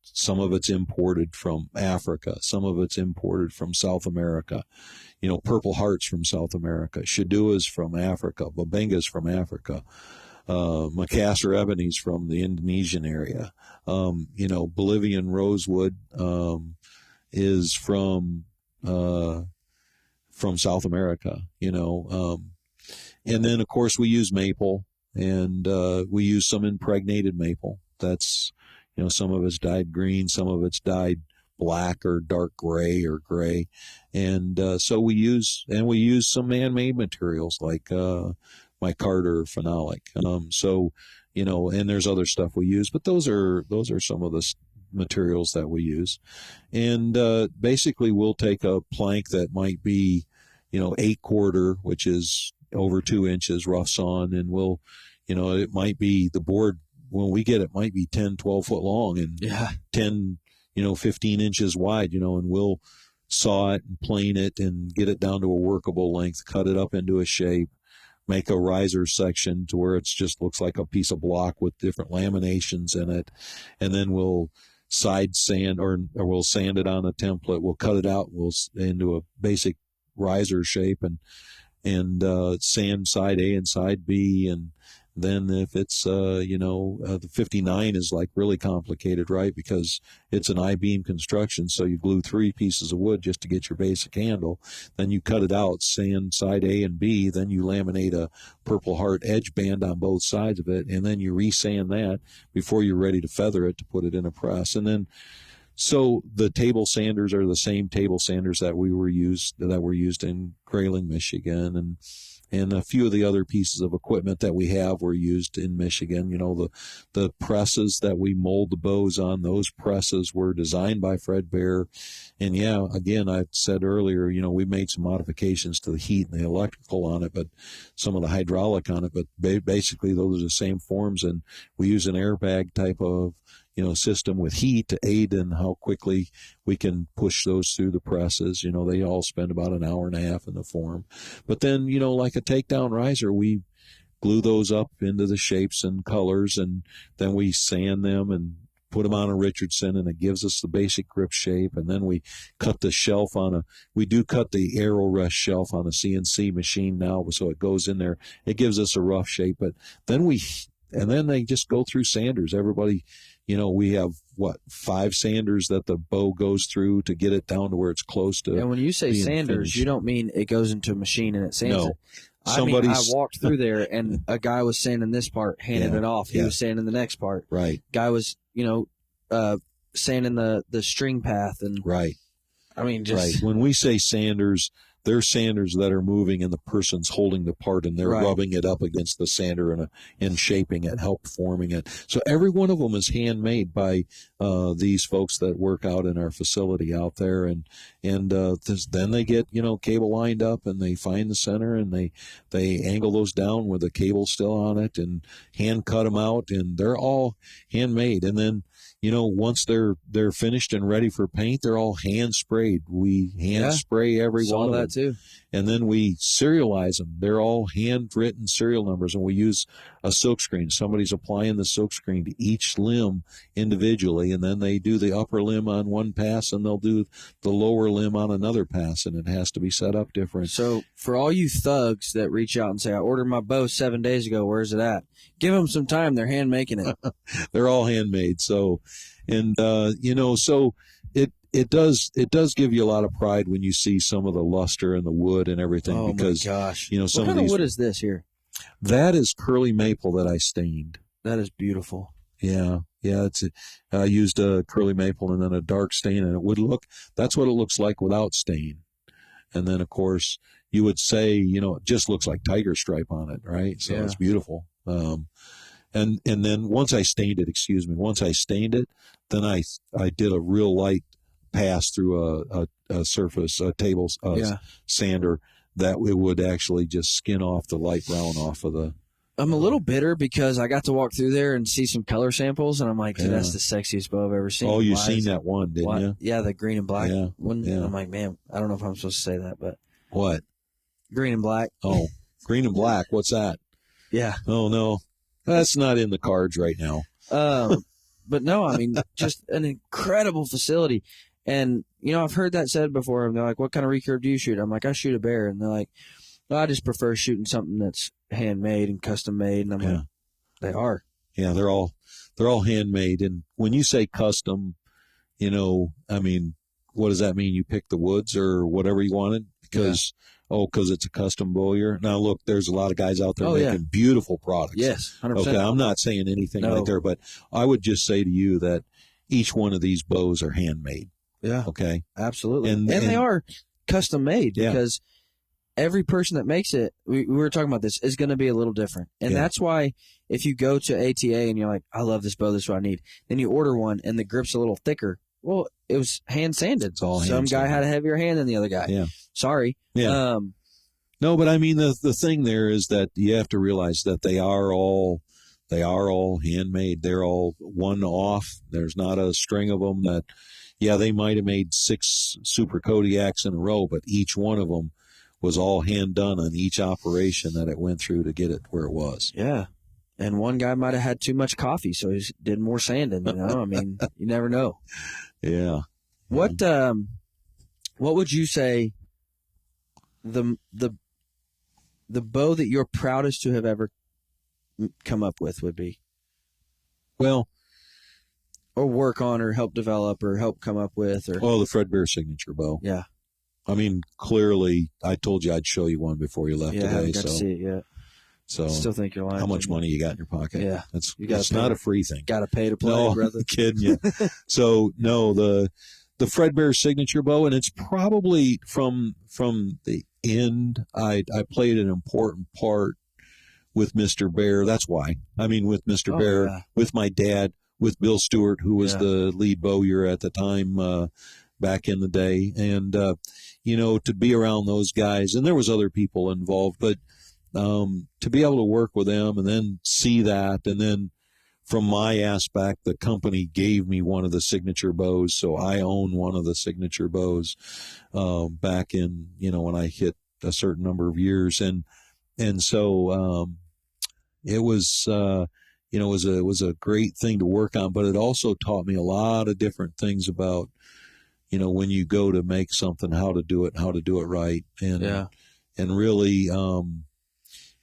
Some of it's imported from Africa. Some of it's imported from South America. Purple Heart's from South America. Shadua's from Africa. Babenga's from Africa. Macassar Ebony's from the Indonesian area. Bolivian rosewood is from South America, and then of course we use maple, and we use some impregnated maple. That's, some of it's dyed green, some of it's dyed black or dark gray or gray, and so we use some man-made materials like micarta or phenolic. And there's other stuff we use, but those are some of the materials that we use. And basically we'll take a plank that might be 8/4, which is over 2 inches, rough sawn, and we'll it might be, the board when we get it might be 10, 12 foot long and 10 15 inches wide, and we'll saw it and plane it and get it down to a workable length, cut it up into a shape, make a riser section to where it just looks like a piece of block with different laminations in it, and then we'll side sand or we'll sand it on a template. We'll cut it out. Into a basic riser shape and sand side A and side B, and Then if it's, the 59 is like really complicated, right? Because it's an I-beam construction. So you glue 3 pieces of wood just to get your basic handle. Then you cut it out, sand side A and B. Then you laminate a Purple Heart edge band on both sides of it. And then you resand that before you're ready to feather it to put it in a press. And then, so the table sanders are the same table sanders that were used in Grayling, Michigan, and a few of the other pieces of equipment that we have were used in Michigan. The presses that we mold the bows on, those presses were designed by Fred Bear. And yeah, again, I said earlier, we made some modifications to the heat and the electrical on it, but some of the hydraulic on it, but basically those are the same forms. And we use an airbag type of system with heat to aid in how quickly we can push those through the presses. They all spend about an hour and a half in the form. But then, like a takedown riser, we glue those up into the shapes and colors, and then we sand them and put them on a Richardson, and it gives us the basic grip shape. And then we cut the shelf we do cut the arrow rest shelf on a CNC machine now, so it goes in there. It gives us a rough shape, but then they just go through sanders. Everybody, we have 5 sanders that the bow goes through to get it down to where it's close to. And when you say sanders, finished. You don't mean it goes into a machine and it sands No. it. I walked through there and a guy was sanding this part, handed it off. He was sanding the next part. Right. Guy was, sanding the string path and. Right. I mean, right. When we say sanders, they're sanders that are moving and the person's holding the part and they're rubbing it up against the sander and shaping it, help forming it. So every one of them is handmade by these folks that work out in our facility out there. And then they get, cable lined up and they find the center and they angle those down with the cable still on it and hand cut them out, and they're all handmade. And then, once they're finished and ready for paint, they're all hand sprayed. We hand spray every one of them. Too. And then we serialize them. They're all handwritten serial numbers, and we use a silkscreen. Somebody's applying the silkscreen to each limb individually, and then they do the upper limb on one pass, and they'll do the lower limb on another pass, and it has to be set up different. So for all you thugs that reach out and say, I ordered my bow 7 days ago, where's it at? Give them some time. They're hand making it. They're all handmade. So, and, so it does give you a lot of pride when you see some of the luster and the wood and everything. Oh, because, my gosh. Some what of kind these. of wood is this here? That is curly maple that I stained. That is beautiful. Yeah. I used a curly maple and then a dark stain, and that's what it looks like without stain. And then, of course, you would say, it just looks like tiger stripe on it, right? So it's beautiful. And then once I stained it, then I did a real light pass through a surface, a table sander, that it would actually just skin off the light brown off of the. I'm a little bitter because I got to walk through there and see some color samples, and I'm like, dude, that's the sexiest bow I've ever seen. Oh, you've seen that one, didn't you? Yeah, the green and black one. Yeah. I'm like, man, I don't know if I'm supposed to say that, but. What? Green and black. Oh, green and black. What's that? Yeah. Oh, no. That's not in the cards right now. But no, I mean, just an incredible facility. And, I've heard that said before. And they're like, what kind of recurve do you shoot? I'm like, I shoot a Bear. And they're like, well, I just prefer shooting something that's handmade and custom made. And I'm like, they are. Yeah, they're all handmade. And when you say custom, I mean, what does that mean? You pick the woods or whatever you wanted? Because it's a custom bowyer. Now, look, there's a lot of guys out there making beautiful products. Yes, 100%. Okay, I'm not saying anything right there, but I would just say to you that each one of these bows are handmade. Yeah. Okay. Absolutely. And they are custom made because every person that makes it, we were talking about this, is going to be a little different. And that's why if you go to ATA and you're like, I love this bow, this is what I need, then you order one and the grip's a little thicker. Well, it was hand sanded. It's all Some guy had a heavier hand than the other guy. Yeah. Sorry. Yeah. No, but I mean, the thing there is that you have to realize that they are all handmade. They're all one off. There's not a string of them that, they might have made 6 Super Kodiaks in a row, but each one of them was all hand done on each operation that it went through to get it where it was. Yeah. And one guy might have had too much coffee, so he did more sanding, I mean, you never know. Yeah. What would you say the bow that you're proudest to have ever come up with would be? Well, Or work on, or help develop, or help come up with, or the Fred Bear signature bow. yeah. I mean, clearly, I told you I'd show you one before you left Yeah, I today. haven't got to see it yet. So Still think you're lying. how much money you got in your pocket? Yeah. It's not a free thing. Got to pay to play, No, brother. I'm kidding you. So no, the Fred Bear signature bow, and it's probably from the end. I played an important part with Mr. Bear. That's why. I mean, with Mr. Bear, yeah. with my dad, with Bill Stewart, who was Yeah. the lead bowyer at the time back in the day, and to be around those guys, and there was other people involved, but to be able to work with them and then see that, and then from my aspect, the company gave me one of the signature bows, so I own one of the signature bows back in when I hit a certain number of years, and so it was it was a great thing to work on, but it also taught me a lot of different things about when you go to make something, how to do it right, and really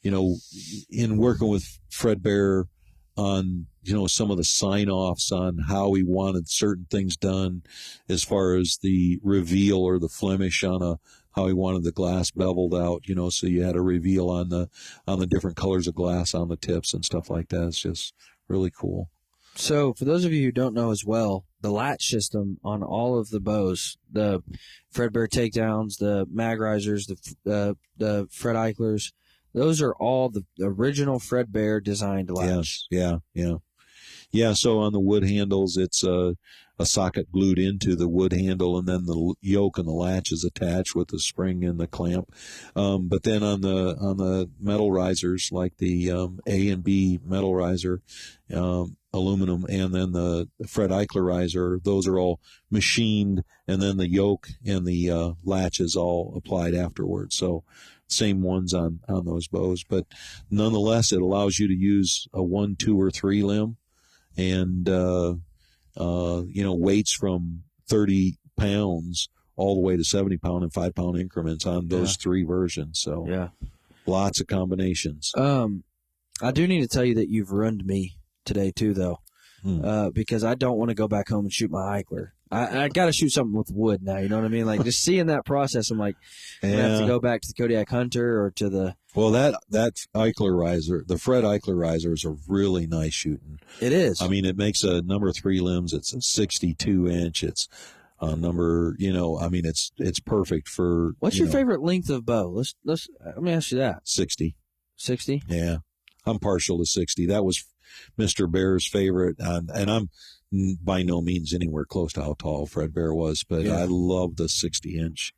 in working with Fred Bear on some of the sign-offs on how he wanted certain things done as far as the reveal or the flemish on how he wanted the glass beveled out, so you had a reveal on the different colors of glass on the tips and stuff like that. It's just really cool. So for those of you who don't know as well, the latch system on all of the bows, the Fred Bear takedowns, the mag risers, the Fred Eichlers, those are all the original Fred Bear designed latch. Yes, yeah. So on the wood handles, it's a socket glued into the wood handle, and then the yoke and the latch is attached with the spring and the clamp. But then on the metal risers, like the A and B metal riser, aluminum, and then the Fred Eichler riser, those are all machined, and then the yoke and the latch is all applied afterwards. So same ones on those bows, but nonetheless, it allows you to use a 1, 2, or 3 limb, and weights from 30 pounds all the way to 70 pound and 5 pound increments on those 3 versions. So lots of combinations. I do need to tell you that you've ruined me today too, though, because I don't want to go back home and shoot my Eichler. I got to shoot something with wood now. You know what I mean? Like just seeing that process, I'm like, I'm gonna have to go back to the Kodiak Hunter or to the. Well, that Eichler riser, the Fred Eichler riser, is a really nice shooting. It is. I mean, it makes a number 3 limbs. It's a 62 inch. It's a number. I mean, it's perfect for. What's your favorite length of bow? Let's let me ask you that. 60. 60. Yeah, I'm partial to 60. That was Mr. Bear's favorite, and I'm by no means anywhere close to how tall Fred Bear was, but I love the 60 inch.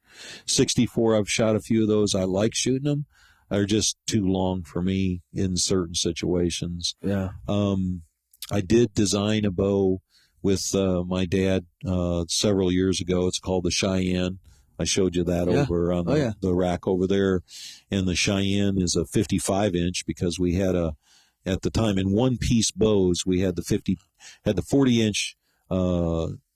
64, I've shot a few of those. I like shooting them. They're just too long for me in certain situations. Yeah. I did design a bow with my dad several years ago. It's called the Cheyenne. I showed you that over on the rack over there. And the Cheyenne is a 55 inch because we had at the time in one piece bows, we had the 40 inch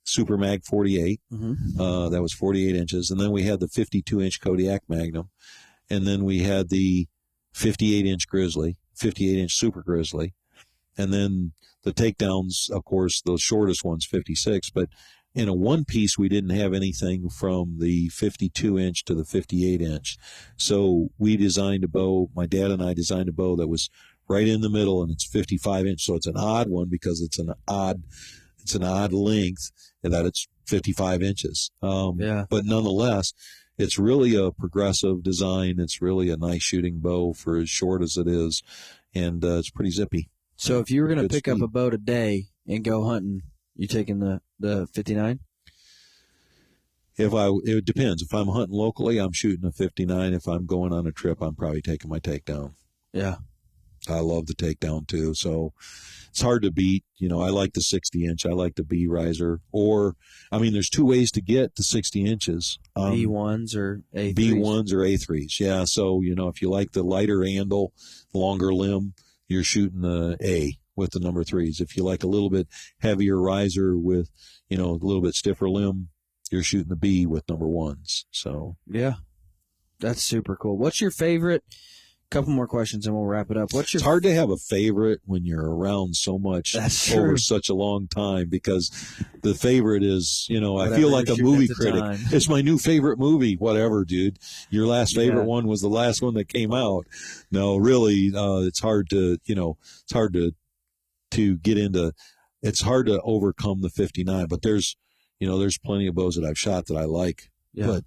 Super Mag 48. Mm-hmm. That was 48 inches. And then we had the 52 inch Kodiak Magnum. And then we had the 58 inch Grizzly, 58 inch Super Grizzly. And then the takedowns, of course, the shortest one's 56. But in a one piece, we didn't have anything from the 52 inch to the 58 inch. So we designed a bow. My dad and I designed a bow that was right in the middle, and it's 55 inch. So it's an odd one because it's an odd length, and that it's 55 inches. But nonetheless, it's really a progressive design. It's really a nice shooting bow for as short as it is, and it's pretty zippy. So if you were going to pick up a bow today and go hunting, you taking the 59? It depends. If I'm hunting locally, I'm shooting a 59. If I'm going on a trip, I'm probably taking my takedown. Yeah. I love the takedown too. So it's hard to beat. I like the 60 inch. I like the B riser. There's 2 ways to get to 60 inches. B1s or A3s. B1s or A3s. Yeah. So, if you like the lighter handle, longer limb, you're shooting the A with the number 3s. If you like a little bit heavier riser with, a little bit stiffer limb, you're shooting the B with number 1s. So yeah, that's super cool. What's your favorite couple more questions and we'll wrap it up. It's hard to have a favorite when you're around so much over such a long time, because the favorite is, I feel like a movie critic. It's my new favorite movie. Whatever, dude. Your last favorite one was the last one that came out. No, really, it's hard to, get into. It's hard to overcome the 59, but there's plenty of bows that I've shot that I like. Yeah. But,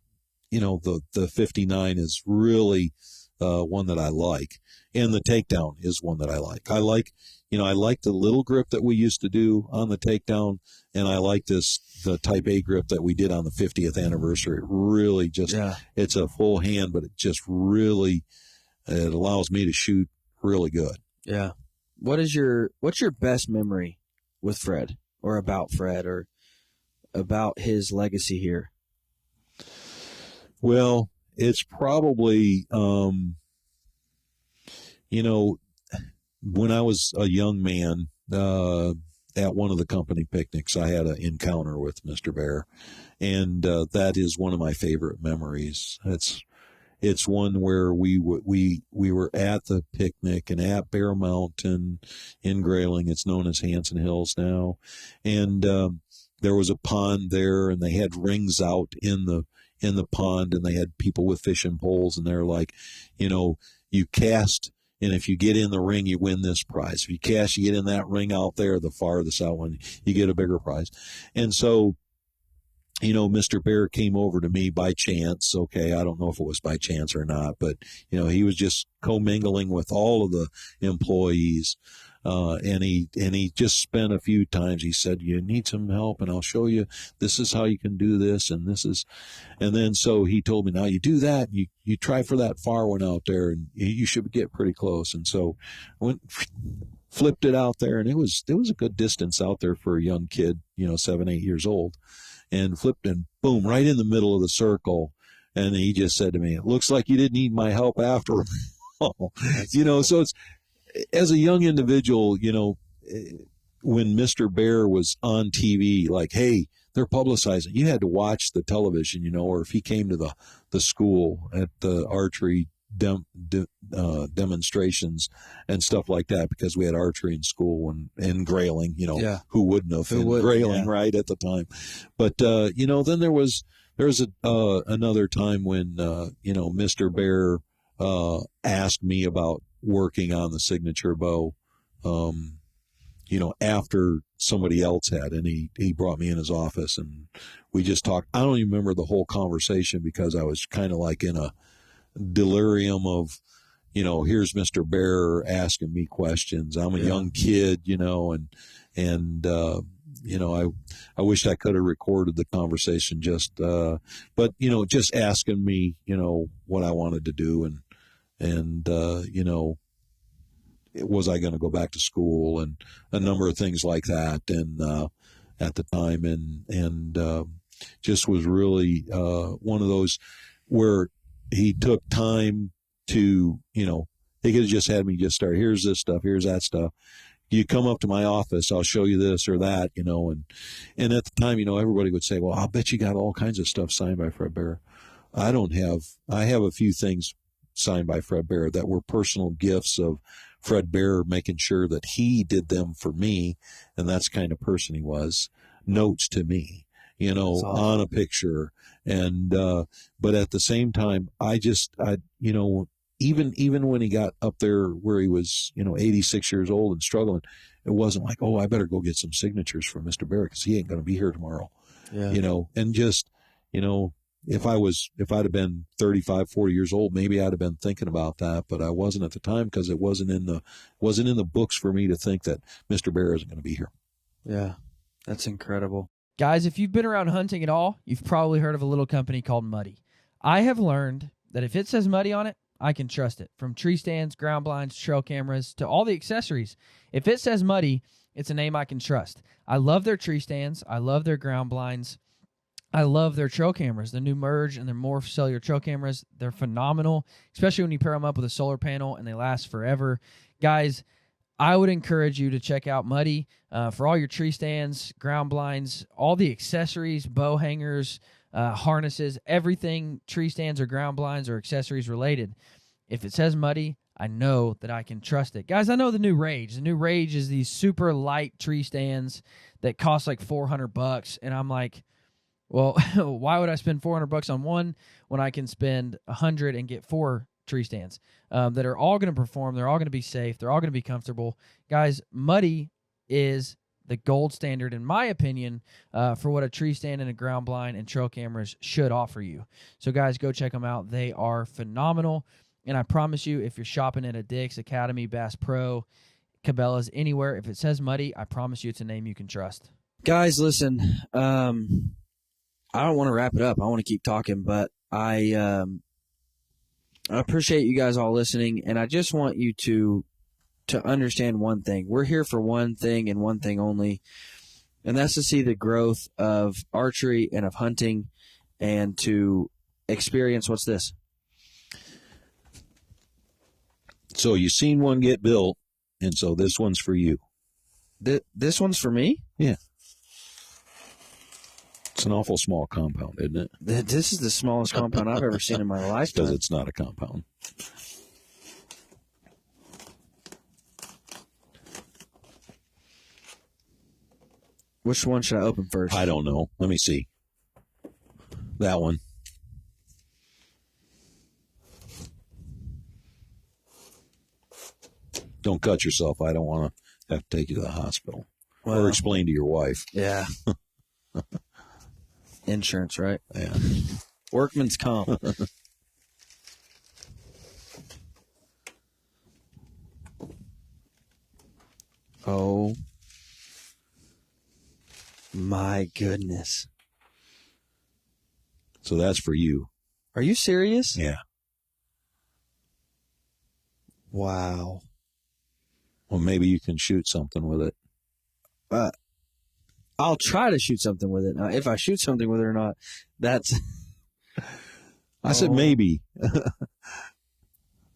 the 59 is really one that I like. And the takedown is one that I like. I like the little grip that we used to do on the takedown, and I like the Type A grip that we did on the 50th anniversary. It really just, it's a full hand, but it just really, it allows me to shoot really good. Yeah. What's your best memory with Fred, or about Fred, or about his legacy here? Well, it's probably, when I was a young man, at one of the company picnics, I had an encounter with Mr. Bear, and that is one of my favorite memories. It's one where we were at the picnic and at Bear Mountain in Grayling. It's known as Hanson Hills now, and there was a pond there, and they had rings out in the pond, and they had people with fishing poles, and they're like, you cast, and if you get in the ring, you win this prize. If you cast, you get in that ring out there, the farthest out one, you get a bigger prize. And so, Mr. Bear came over to me by chance. Okay, I don't know if it was by chance or not, but, he was just commingling with all of the employees. And he just spent a few times. He said, you need some help, and I'll show you. This is how you can do this, and then so he told me, now you do that. You try for that far one out there, and you should get pretty close. And so flipped it out there, and it was a good distance out there for a young kid, 7, 8 years old, and flipped, and boom, right in the middle of the circle. And he just said to me, it looks like you didn't need my help after all. Cool. So it's, as a young individual, when Mr. Bear was on TV, like, hey, they're publicizing, you had to watch the television, or if he came to the school at the archery demonstrations and stuff like that, because we had archery in school and Grayling, who wouldn't have in Grayling right at the time. But, then there was another time when, Mr. Bear asked me about working on the signature bow, after somebody else had, and he brought me in his office, and we just talked. I don't even remember the whole conversation, because I was kind of like in a delirium of, here's Mr. Bear asking me questions. I'm a young kid, and I wish I could have recorded the conversation but just asking me, what I wanted to do, and was I going to go back to school, and a number of things like that. And at the time, and just was really one of those where he took time to, he could have just had me just start, here's this stuff, here's that stuff. You come up to my office, I'll show you this or that, and at the time, everybody would say, well, I'll bet you got all kinds of stuff signed by Fred Bear. I have a few things signed by Fred Bear that were personal gifts of Fred Bear, making sure that he did them for me, and that's the kind of person he was. Notes to me, awesome. On a picture, and but at the same time, even when he got up there where he was, 86 years old and struggling, it wasn't like, oh, I better go get some signatures from Mr. Bear because he ain't going to be here tomorrow, and just, if I'd have been 35, 40 years old, maybe I'd have been thinking about that, but I wasn't at the time, because it wasn't in the books for me to think that Mr. Bear isn't going to be here. Yeah, that's incredible. Guys, if you've been around hunting at all, you've probably heard of a little company called Muddy. I have learned that if it says Muddy on it, I can trust it. From tree stands, ground blinds, trail cameras, to all the accessories. If it says Muddy, it's a name I can trust. I love their tree stands. I love their ground blinds. I love their trail cameras, the new Merge and their Morph cellular trail cameras. They're phenomenal, especially when you pair them up with a solar panel, and they last forever. Guys, I would encourage you to check out Muddy for all your tree stands, ground blinds, all the accessories, bow hangers, harnesses, everything tree stands or ground blinds or accessories related. If it says Muddy, I know that I can trust it. Guys, I know the new Rage. The new Rage is these super light tree stands that cost like $400. And I'm like, well, why would I spend $400 on one when I can spend $100 and get 4 tree stands that are all going to perform? They're all going to be safe. They're all going to be comfortable. Guys, Muddy is the gold standard, in my opinion, for what a tree stand and a ground blind and trail cameras should offer you. So, guys, go check them out. They are phenomenal. And I promise you, if you're shopping at a Dick's, Academy, Bass Pro, Cabela's, anywhere, if it says Muddy, I promise you it's a name you can trust. Guys, listen, I don't want to wrap it up. I want to keep talking, but I appreciate you guys all listening, and I just want you to understand one thing. We're here for one thing and one thing only, and that's to see the growth of archery and of hunting and to experience what's this. So you seen one get built, and so this one's for you. This one's for me? Yeah. It's an awful small compound, isn't it? This is the smallest compound I've ever seen in my lifetime. Because it's not a compound. Which one should I open first? I don't know. Let me see. That one. Don't cut yourself. I don't want to have to take you to the hospital. Or explain to your wife. Yeah. Insurance, right? Yeah. Workman's comp. Oh, my goodness. So that's for you. Are you serious? Yeah. Wow. Well, maybe you can shoot something with it. I'll try to shoot something with it. Now, if I shoot something with it or not, that's... I said maybe.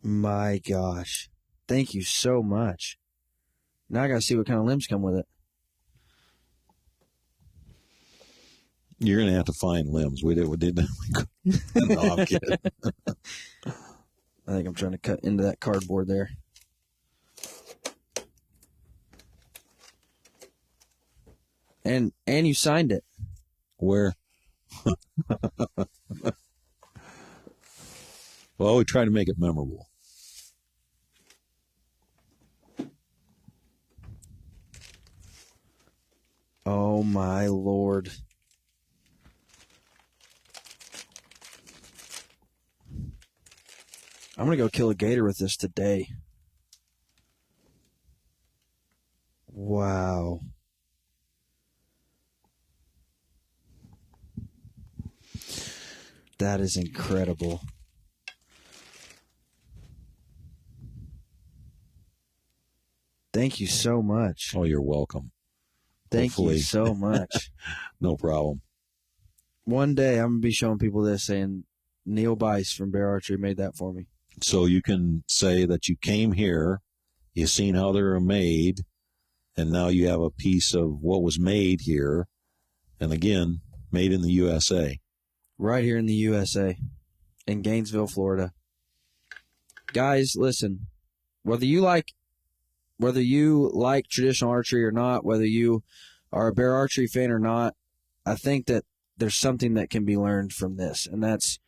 My gosh. Thank you so much. Now I got to see what kind of limbs come with it. You're going to have to find limbs. We did. No, I'm kidding. I think I'm trying to cut into that cardboard there. And you signed it. Where? Well, we try to make it memorable. Oh, my Lord. I'm going to go kill a gator with this today. Wow. That is incredible. Thank you so much. Oh, you're welcome. Thank you so much. No problem. One day I'm going to be showing people this saying Neil Byce from Bear Archery made that for me. So you can say that you came here, you've seen how they're made, and now you have a piece of what was made here, and again, made in the USA. Right here in the USA, in Gainesville, Florida. Guys, listen, whether you like traditional archery or not, whether you are a Bear Archery fan or not, I think that there's something that can be learned from this, and that's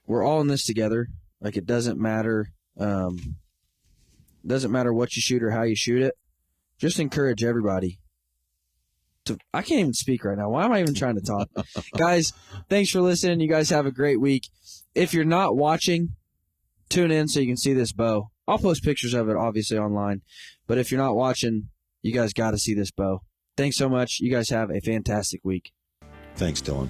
we're all in this together. Like, it doesn't matter. Doesn't matter what you shoot or how you shoot it. Just encourage everybody. I can't even speak right now. Why am I even trying to talk? Guys, thanks for listening. You guys have a great week. If you're not watching, tune in so you can see this bow. I'll post pictures of it, obviously, online. But if you're not watching, you guys got to see this bow. Thanks so much. You guys have a fantastic week. Thanks, Dylan.